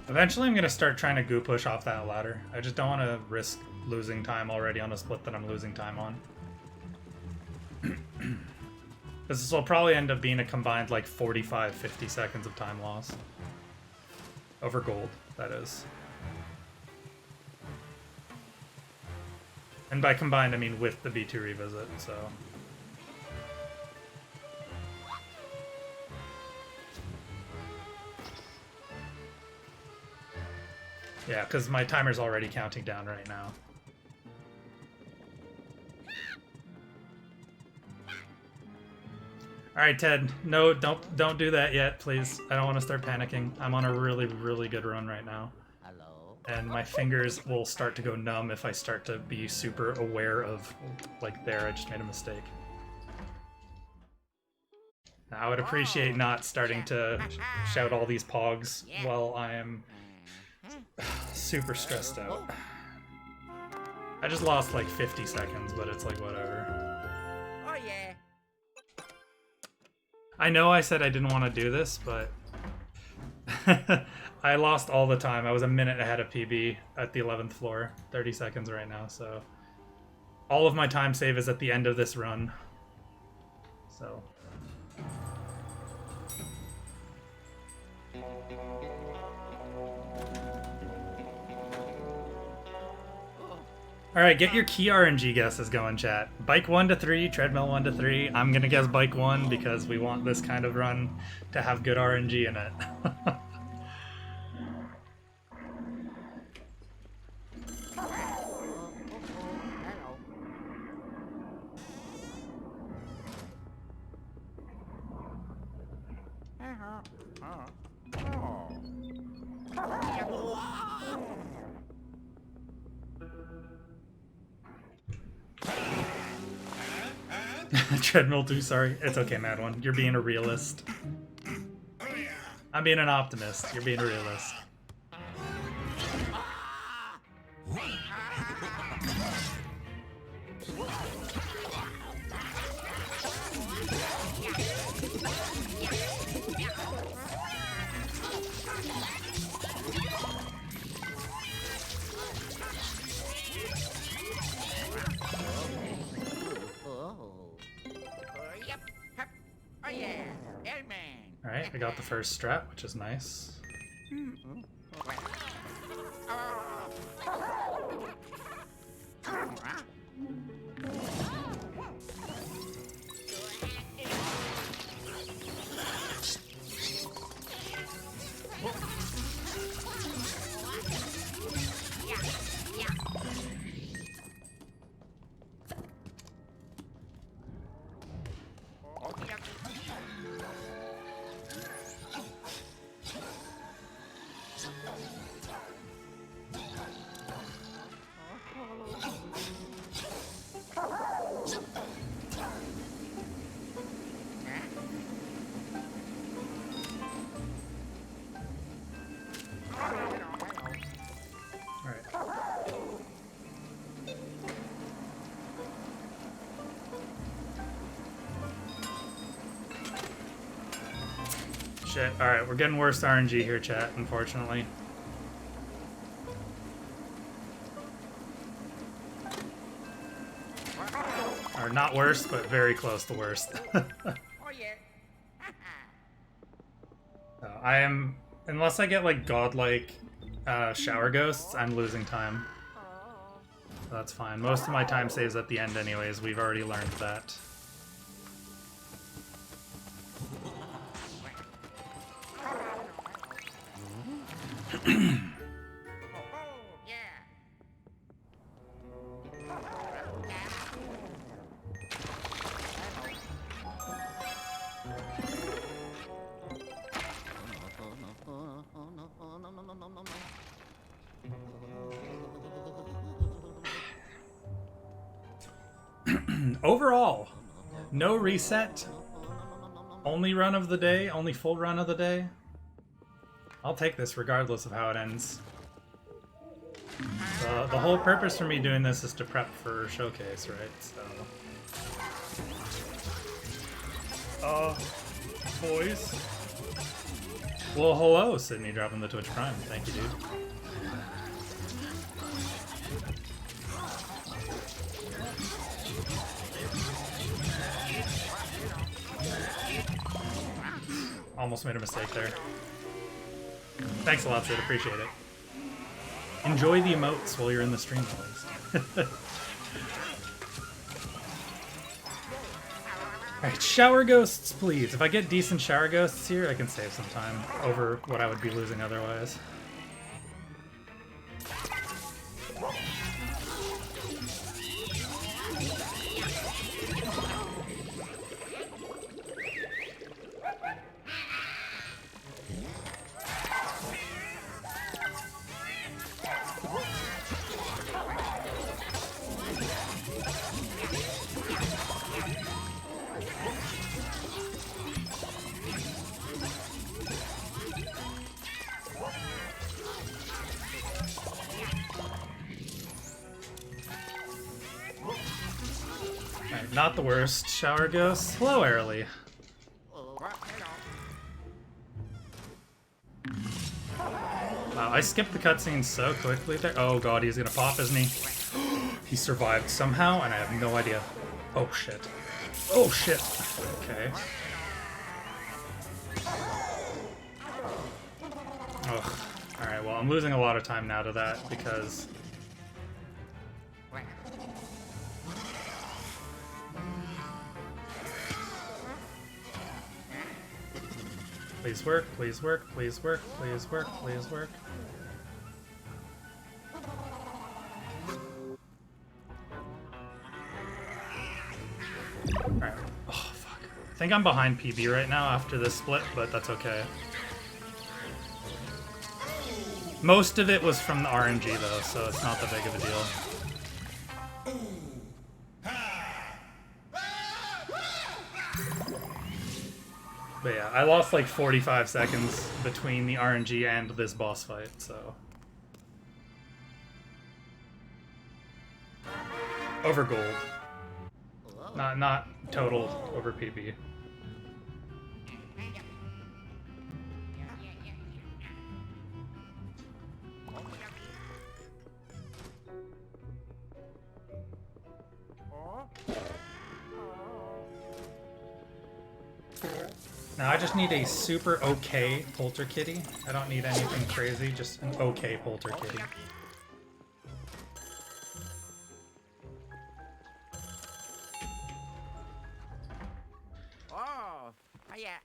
Speaker 1: Eventually I'm going to start trying to goo push off that ladder. I just don't want to risk losing time already on a split that I'm losing time on. Because this will probably end up being a combined like 45-50 seconds of time loss. Over gold, that is. And by combined I mean with the B2 revisit, so... Yeah, because my timer's already counting down right now. All right, Ted. No, don't do that yet, please. I don't want to start panicking. I'm on a really, really good run right now.
Speaker 2: Hello.
Speaker 1: And my fingers will start to go numb if I start to be super aware of, like, there, I just made a mistake. Now, I would appreciate not starting to shout all these pogs while I am super stressed out. I just lost like 50 seconds, but it's like whatever.
Speaker 2: Oh yeah.
Speaker 1: I know I said I didn't want to do this, but I lost all the time. I was a minute ahead of PB at the 11th floor. 30 seconds right now, so all of my time save is at the end of this run. So all right, get your key RNG guesses going, chat. Bike 1 to 3, treadmill 1 to 3. I'm gonna guess bike 1 because we want this kind of run to have good RNG in it. Treadmill 2, sorry. It's okay, Mad One. You're being a realist. I'm being an optimist. You're being a realist.
Speaker 2: Yep. Oh yeah. Airman.
Speaker 1: Alright, I got the first strat, which is nice. Shit. Alright, we're getting worse RNG here, chat, unfortunately. Or not worse, but very close to worst.
Speaker 2: Oh yeah.
Speaker 1: I am... Unless I get, like, godlike shower ghosts, I'm losing time. So that's fine. Most of my time saves at the end anyways. We've already learned that. Overall, no reset, only run of the day, only full run of the day. I'll take this regardless of how it ends. The whole purpose for me doing this is to prep for Showcase, right? So... boys. Well, hello, Sydney, dropping the Twitch Prime. Thank you, dude. Almost made a mistake there. Thanks a lot, Sid. Appreciate it. Enjoy the emotes while you're in the stream, at least. Alright, shower ghosts, please. If I get decent shower ghosts here, I can save some time over what I would be losing otherwise. Alright, not the worst. Shower Ghost. Hello, Airly. Wow, I skipped the cutscene so quickly there. Oh god, he's gonna pop, isn't he? He survived somehow, and I have no idea. Oh shit. Oh shit. Okay. Ugh. Alright, well, I'm losing a lot of time now to that because... Please work, please work, please work, please work, please work. Alright. Oh, fuck. I think I'm behind PB right now after this split, but that's okay. Most of it was from the RNG, though, so it's not that big of a deal. But yeah, I lost like 45 seconds between the RNG and this boss fight, so... Over gold. Not total over PB. Now I just need a super okay Polter Kitty. I don't need anything crazy, just an okay Polter Kitty.
Speaker 2: Oh, yeah.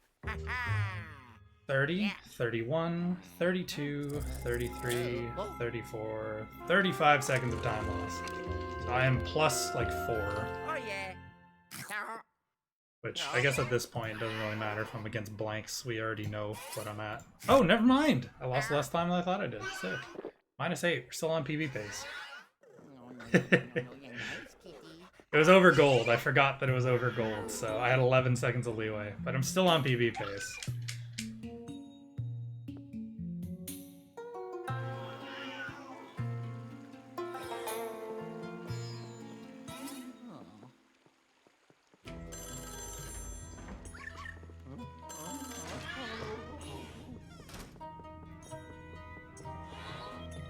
Speaker 1: 30, 31, 32, 33, 34, 35 seconds of time lost. So I am plus like 4.
Speaker 2: Oh, yeah.
Speaker 1: Which, I guess at this point, doesn't really matter if I'm against blanks. We already know what I'm at. Oh, never mind! I lost less time than I thought I did. Sick. -8. We're still on PB pace. It was over gold. I forgot that it was over gold, so I had 11 seconds of leeway. But I'm still on PB pace.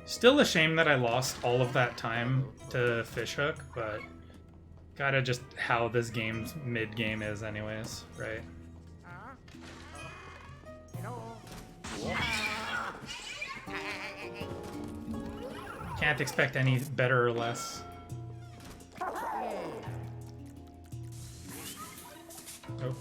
Speaker 1: Still a shame that I lost all of that time to Fishhook, but gotta just how this game's mid-game is anyways, right? Can't expect any better or less. Nope.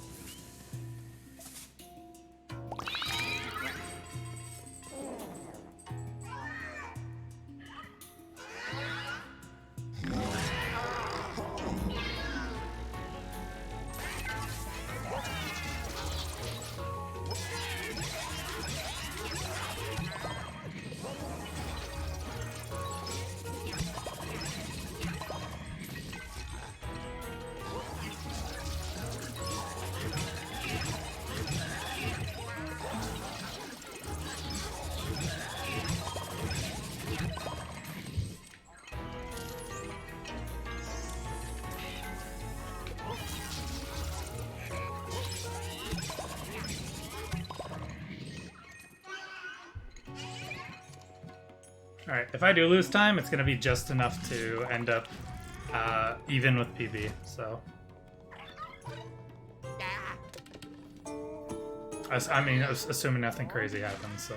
Speaker 1: Alright, if I do lose time, it's gonna be just enough to end up even with PB, so... I mean, assuming nothing crazy happens, so...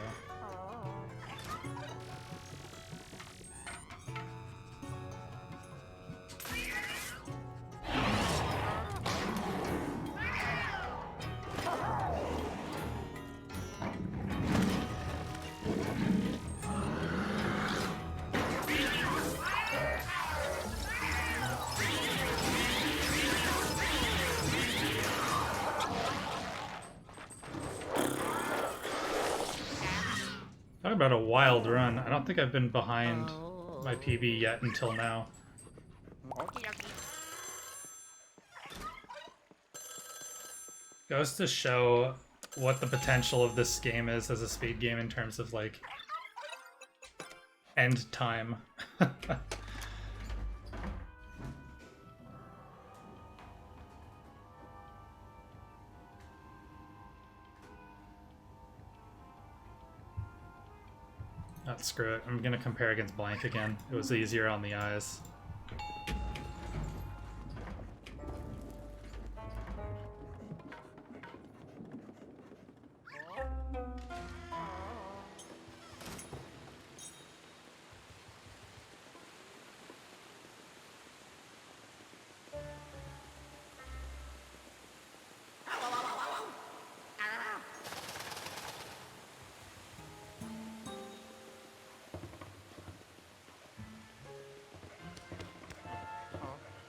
Speaker 1: Talk about a wild run. I don't think I've been behind my PB yet until now. Goes to show what the potential of this game is as a speed game in terms of, like, end time. Screw it. I'm gonna compare against blank again. It was easier on the eyes.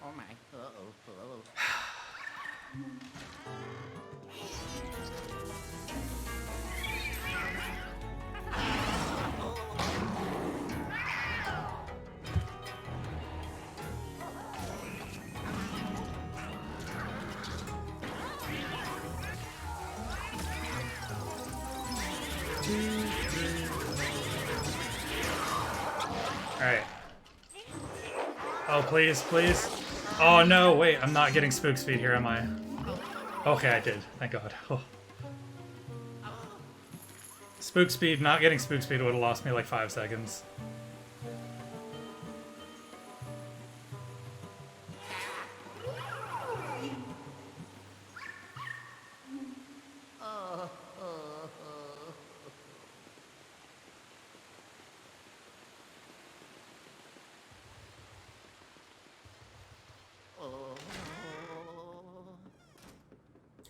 Speaker 2: Oh my. Uh-oh.
Speaker 1: Alright. Oh, please, please. Oh, no, wait, I'm not getting spook speed here, am I? Okay, I did. Thank God. Oh. Spook speed, not getting spook speed would have lost me like 5 seconds.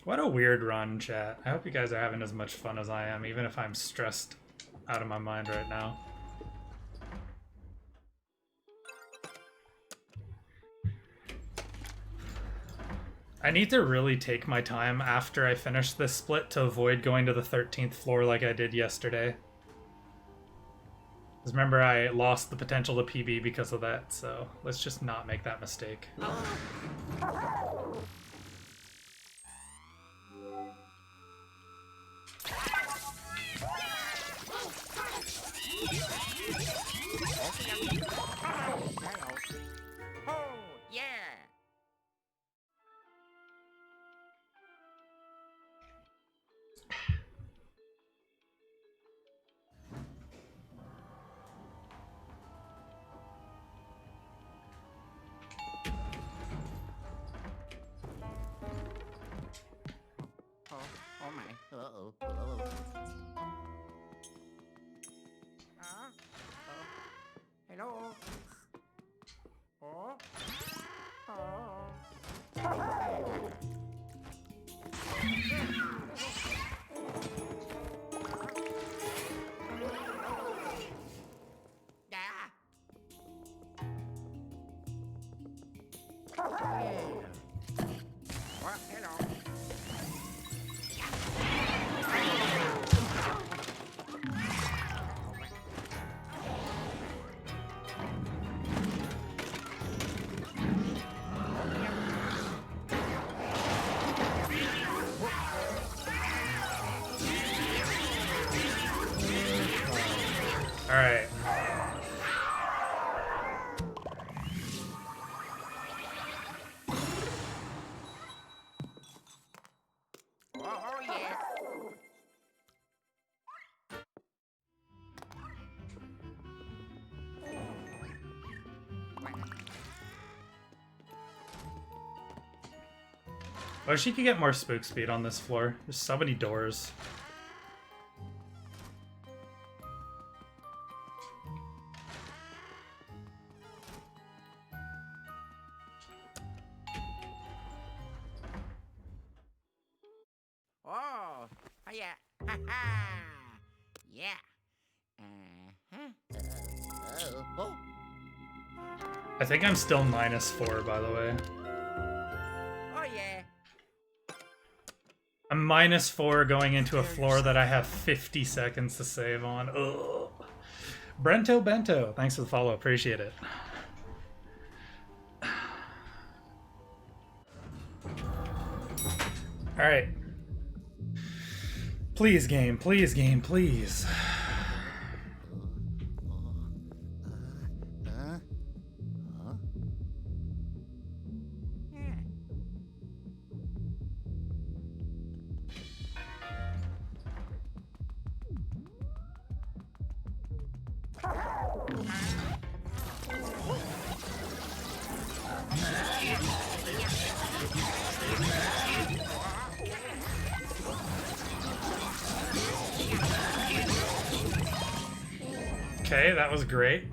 Speaker 1: What a weird run, chat. I hope you guys are having as much fun as I am, even if I'm stressed out of my mind right now. I need to really take my time after I finish this split to avoid going to the 13th floor like I did yesterday. Because remember, I lost the potential to PB because of that, so let's just not make that mistake.
Speaker 2: Oh, yeah. Oh my. Uh-oh. Hello. Oh. Yeah. Well, hello.
Speaker 1: Alright.
Speaker 2: Oh, yeah.
Speaker 1: Oh, she could get more spook speed on this floor. There's so many doors.
Speaker 2: Oh, yeah. Ha ha. Yeah. Uh-huh. Oh.
Speaker 1: I think I'm still -4, by the way.
Speaker 2: Oh, yeah.
Speaker 1: I'm -4 going into a floor that I have 50 seconds to save on. Ugh. Brento Bento, thanks for the follow. Appreciate it. Alright. Please, game. Please, game. Please. Okay, that was great.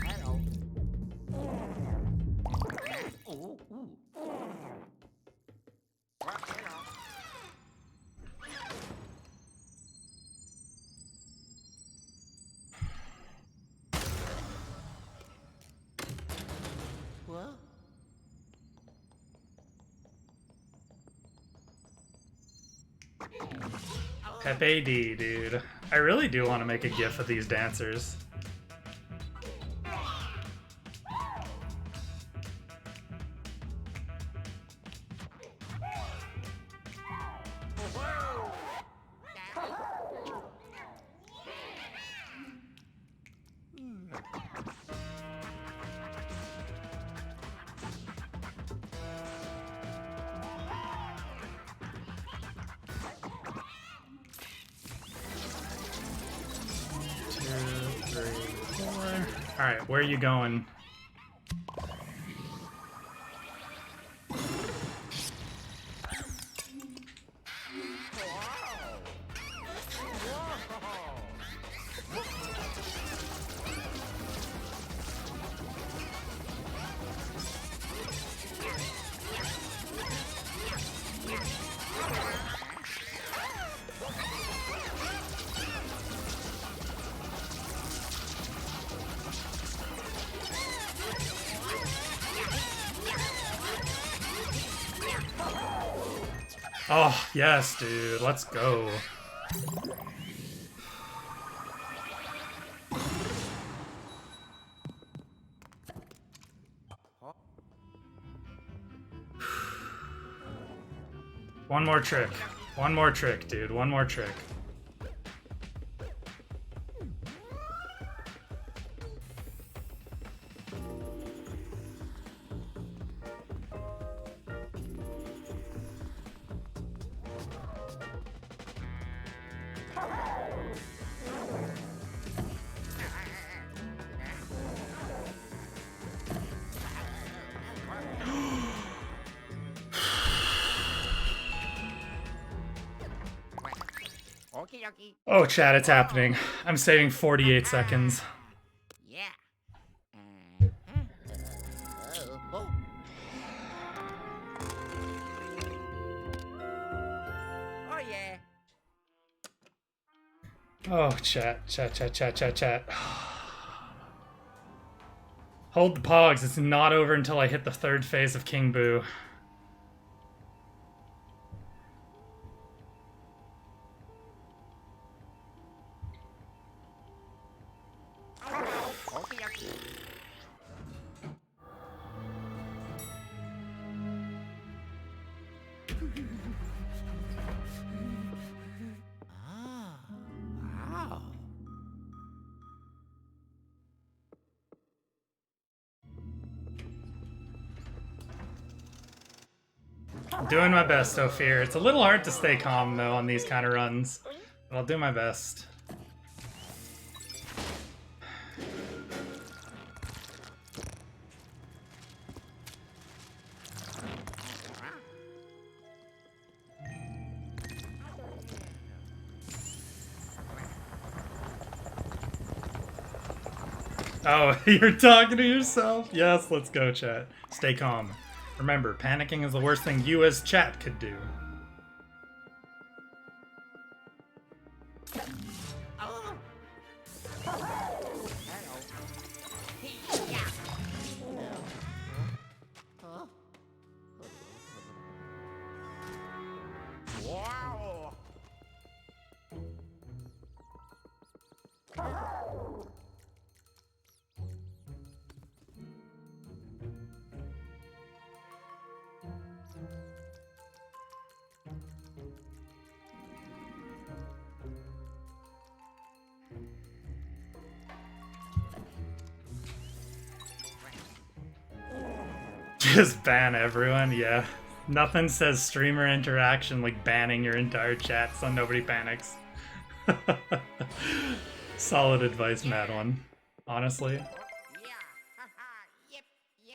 Speaker 2: Hello. Ooh, ooh. Hello. What?
Speaker 1: Pepe D, dude. I really do want to make a gif of these dancers. Alright, where are you going? Oh, yes, dude. Let's go. One more trick. One more trick, dude. One more trick.
Speaker 2: Okie dokie.
Speaker 1: Oh, chat, it's happening. I'm saving 48 seconds.
Speaker 2: Yeah. Oh. Oh yeah.
Speaker 1: Oh, chat. Hold the pogs. It's not over until I hit the third phase of King Boo.
Speaker 2: Okie dokie. Ah. Wow.
Speaker 1: I'm doing my best, Ophir. It's a little hard to stay calm, though, on these kind of runs. But I'll do my best. Oh, you're talking to yourself? Yes, let's go, chat. Stay calm. Remember, panicking is the worst thing you as chat could do.
Speaker 2: Oh. Hello. Yeah. Huh? Wow.
Speaker 1: Just ban everyone, yeah. Nothing says streamer interaction like banning your entire chat so nobody panics. Solid advice, Mad One. Honestly.
Speaker 2: Yeah. Haha. Yep. Yeah.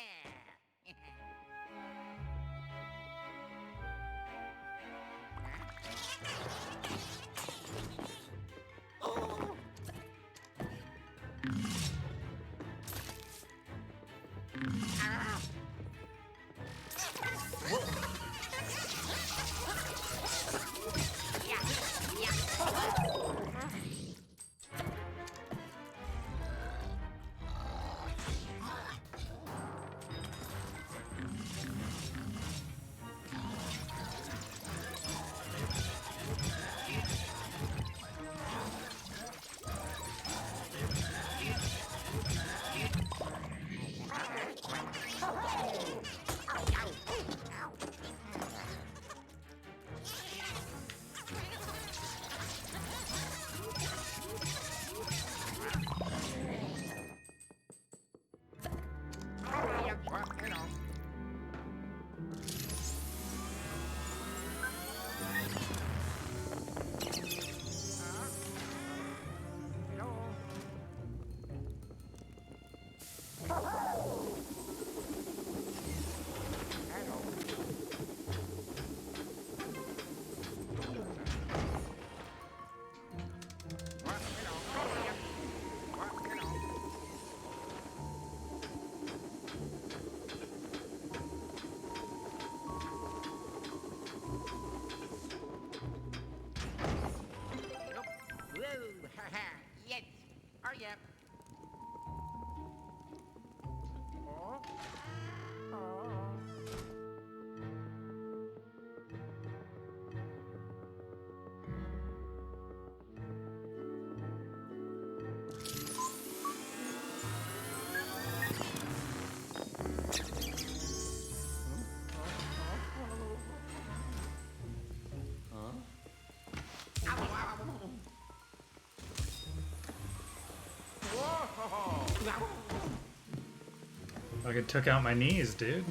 Speaker 2: Yes. Oh, yep. Oh. Oh.
Speaker 1: Fucking took out my knees, dude.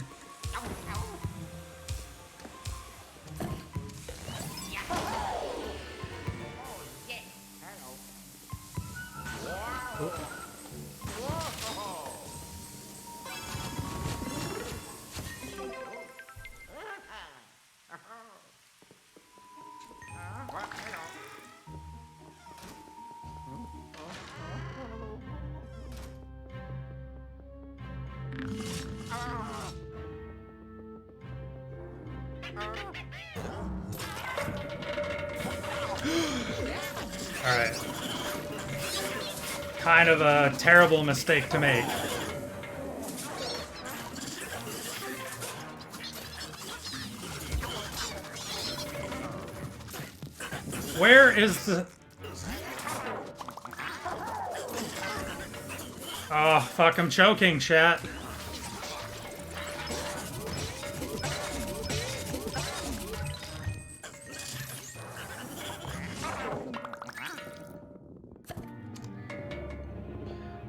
Speaker 1: Alright. Kind of a terrible mistake to make. Where is the... Oh, fuck, I'm choking, chat.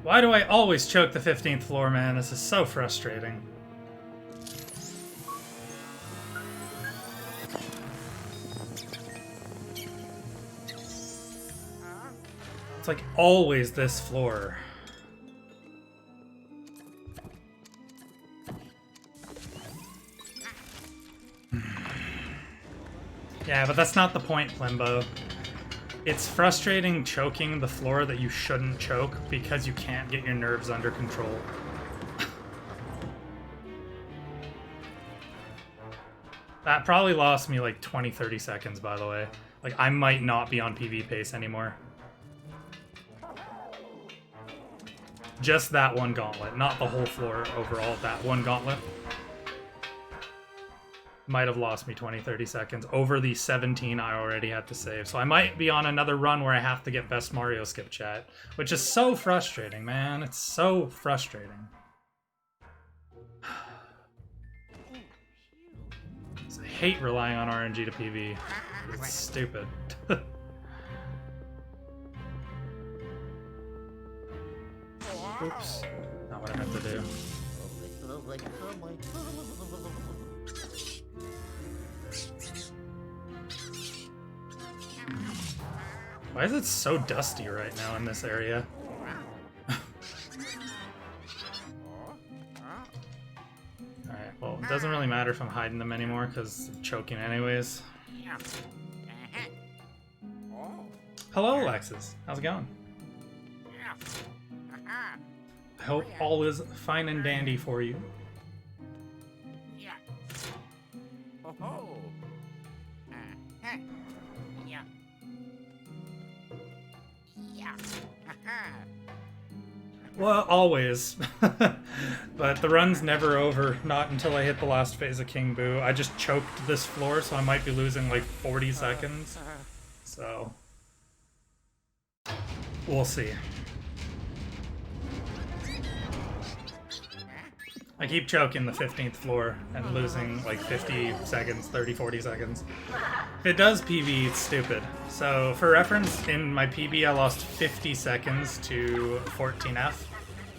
Speaker 1: Why do I always choke the 15th floor, man? This is so frustrating. It's like always this floor. Yeah, but that's not the point, Limbo. It's frustrating choking the floor that you shouldn't choke because you can't get your nerves under control. That probably lost me like 20-30 seconds, by the way. Like, I might not be on PV pace anymore. Just that one gauntlet, not the whole floor overall, that one gauntlet. Might have lost me 20-30 seconds over the 17 I already had to save. So I might be on another run where I have to get best Mario skip chat, which is so frustrating, man. It's so frustrating. I hate relying on RNG to PV. It's stupid. Oops. Not what I meant to do. Why is it so dusty right now in this area? Alright, well, it doesn't really matter if I'm hiding them anymore, because I'm choking anyways. Hello, Alexis. How's it going? I hope all is fine and dandy for you.
Speaker 2: Yeah. Oh ho. Yeah. Yeah.
Speaker 1: Well, always. But the run's never over, not until I hit the last phase of King Boo. I just choked this floor, so I might be losing like 40 seconds. So, we'll see. I keep choking the 15th floor and losing like 50 seconds, 30, 40 seconds. If it does PB, it's stupid. So for reference, in my PB I lost 50 seconds to 14F.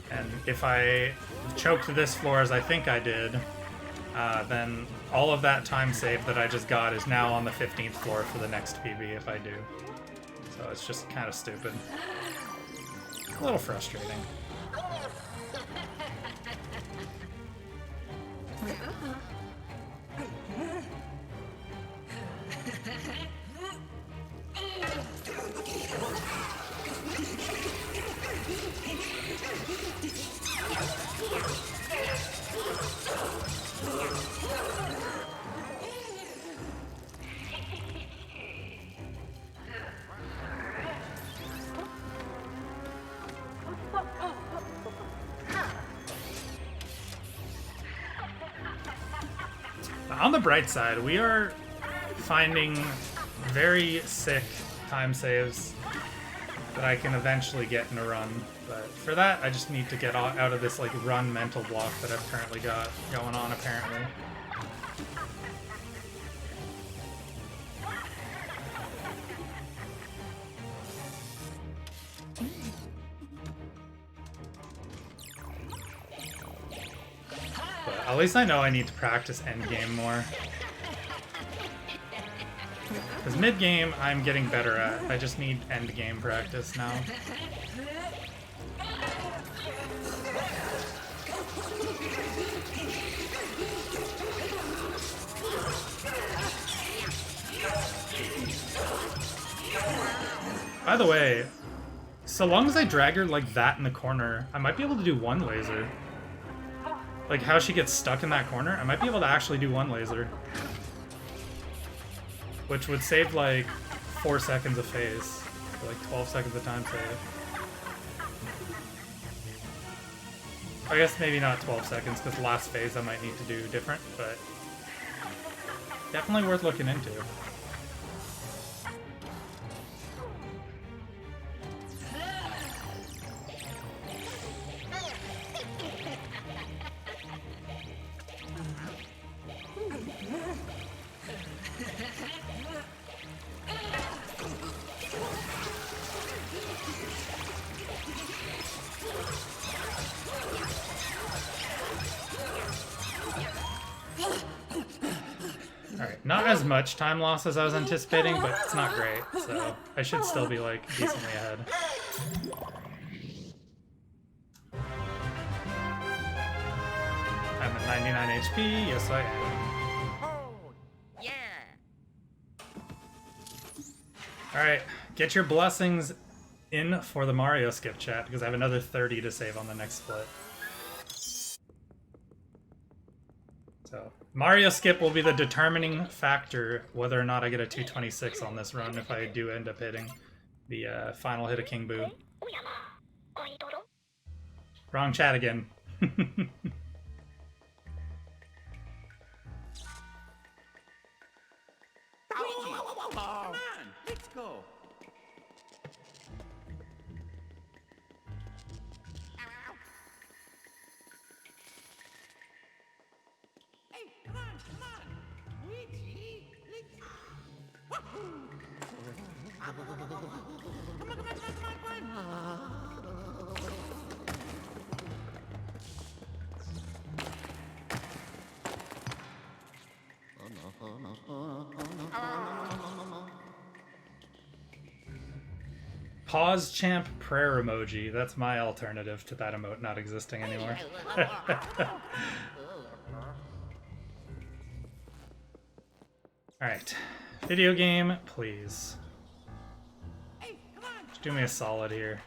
Speaker 1: And if I choked this floor as I think I did, then all of that time saved that I just got is now on the 15th floor for the next PB if I do. So it's just kind of stupid. A little frustrating. On the bright side, we are finding very sick time saves that I can eventually get in a run. But for that, I just need to get out of this like run mental block that I've currently got going on apparently. But at least I know I need to practice endgame more. Because mid-game, I'm getting better at. I just need endgame practice now. By the way, so long as I drag her like that in the corner, I might be able to do one laser. Like how she gets stuck in that corner, I might be able to actually do one laser. Which would save like 4 seconds of phase. Or like 12 seconds of time save. I guess maybe not 12 seconds, because last phase I might need to do different, but definitely worth looking into. Not as much time loss as I was anticipating, but it's not great, so I should still be, like, decently ahead. I'm at 99 HP, yes I am.
Speaker 2: Oh, yeah.
Speaker 1: Alright, get your blessings in for the Mario skip chat, because I have another 30 to save on the next split. So, Mario skip will be the determining factor whether or not I get a 226 on this run if I do end up hitting the final hit of King Boo. Wrong chat again.
Speaker 2: Oh, come on, let's go. Hey, come on, Luigi, let's. Wahoo! Come on.
Speaker 1: Pause champ prayer emoji. That's my alternative to that emote not existing anymore. Alright. Video game, please.
Speaker 2: Hey, come on.
Speaker 1: Just do me a solid here.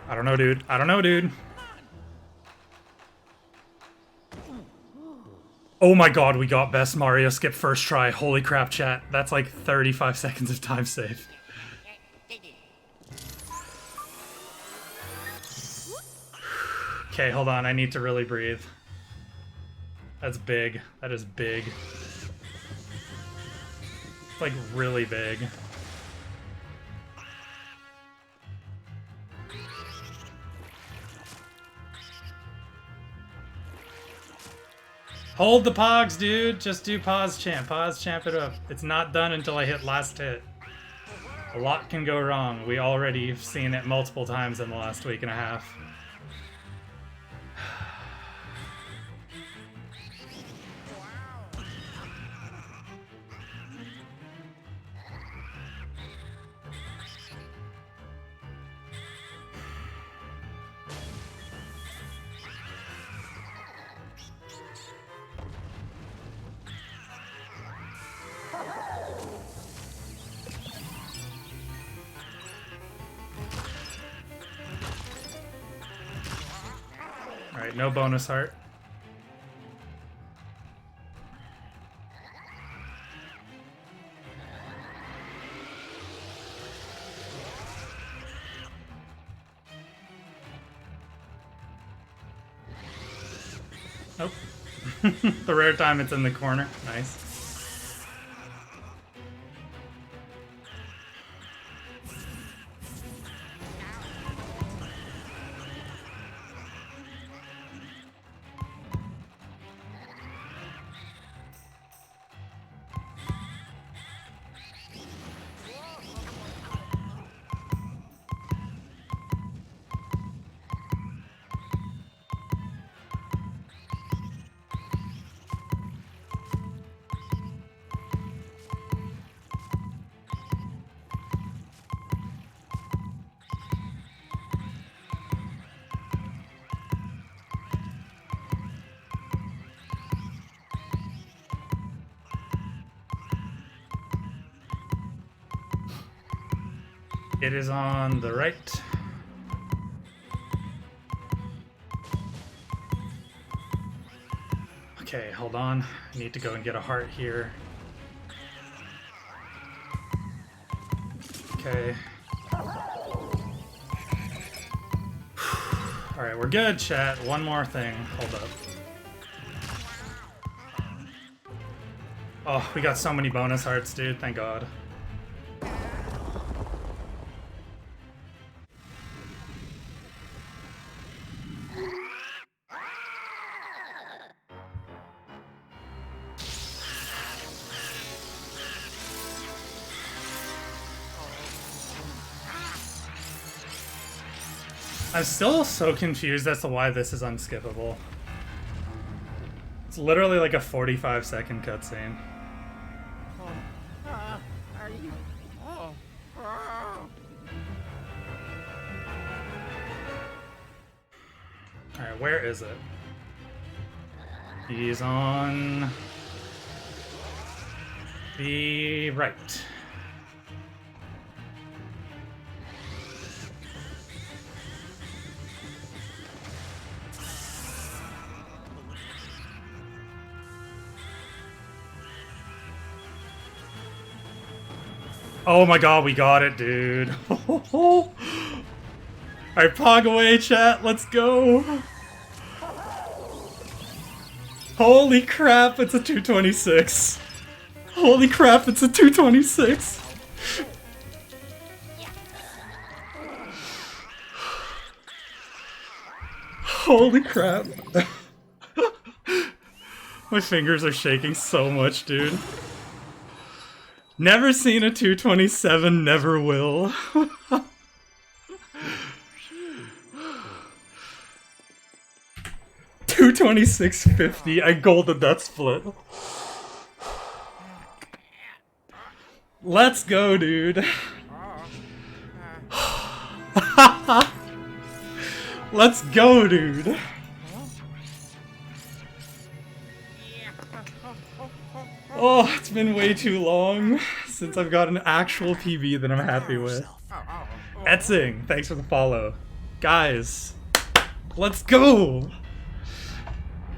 Speaker 1: I don't know, dude. I don't know, dude. Oh my god, we got best Mario skip first try. Holy crap, chat. That's like 35 seconds of time save. Okay, hold on. I need to really breathe. That's big. That is big. It's like really big. Hold the pogs, dude. Just do pause champ. Pause champ it up. It's not done until I hit last hit. A lot can go wrong. We already have seen it multiple times in the last week and a half. Alright, no bonus heart. Oh. The rare time it's in the corner. Nice. It is on the right. Okay, hold on. I need to go and get a heart here. Okay. Alright, we're good, chat. One more thing. Hold up. Oh, we got so many bonus hearts, dude. Thank God. I'm still so confused as to why this is unskippable. It's literally like a 45-second cutscene.
Speaker 2: Are you? Oh.
Speaker 1: Alright, where is it? He's on the right. Oh my god, we got it, dude. Alright, pog away, chat. Let's go. Holy crap, it's a 226. Holy crap, it's a 226. Holy crap. My fingers are shaking so much, dude. Never seen a 227, never will. 226.50, I golded that split. Let's go, dude. Let's go, dude. Oh, it's been way too long since I've got an actual PB that I'm happy with. Etsing, thanks for the follow. Guys, let's go!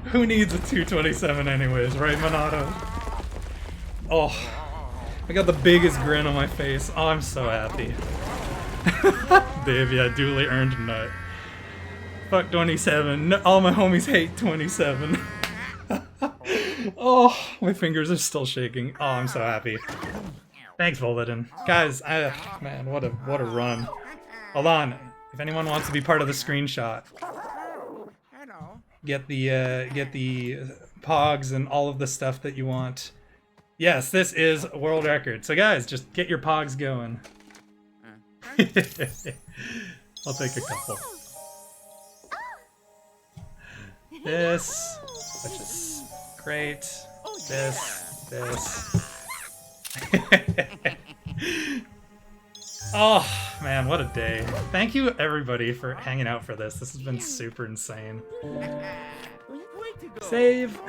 Speaker 1: Who needs a 227 anyways, right, Monado? Oh, I got the biggest grin on my face. Oh, I'm so happy. Dave, yeah, duly earned nut. Fuck 27. No, all my homies hate 27. Oh, my fingers are still shaking. Oh, I'm so happy. Thanks, Voladin. Guys, man, what a run. Hold on. If anyone wants to be part of the screenshot, get the pogs and all of the stuff that you want. Yes, this is a world record. So guys, just get your pogs going. I'll take a couple. This, which is great. This. Oh, man, what a day. Thank you, everybody, for hanging out for this. This has been super insane. Save.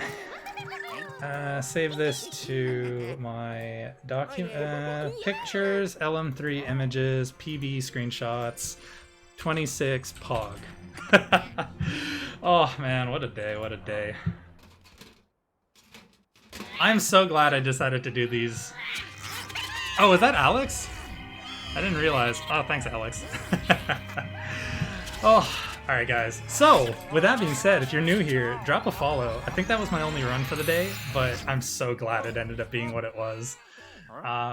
Speaker 1: Save this to my document. Pictures, LM3 images, PB screenshots, 26 pog. Oh, man, what a day, what a day. I'm so glad I decided to do these. Oh, is that Alex? I didn't realize. Oh, thanks, Alex. Oh, Alright guys, so with that being said, if you're new here, drop a follow. I think that was my only run for the day, but I'm so glad it ended up being what it was. I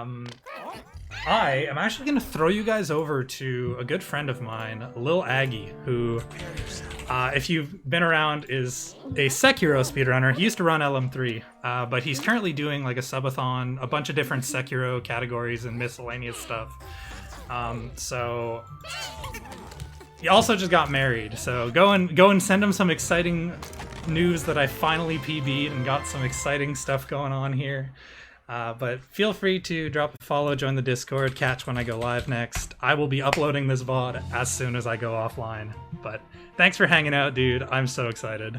Speaker 1: am actually going to throw you guys over to a good friend of mine, Lil Aggie, who, if you've been around, is a Sekiro speedrunner. He used to run LM3, but he's currently doing like a subathon, a bunch of different Sekiro categories and miscellaneous stuff. So he also just got married, so go and send him some exciting news that I finally PB'd and got some exciting stuff going on here. But feel free to drop a follow, join the Discord, catch when I go live next. I will be uploading this VOD as soon as I go offline. But thanks for hanging out, dude. I'm so excited.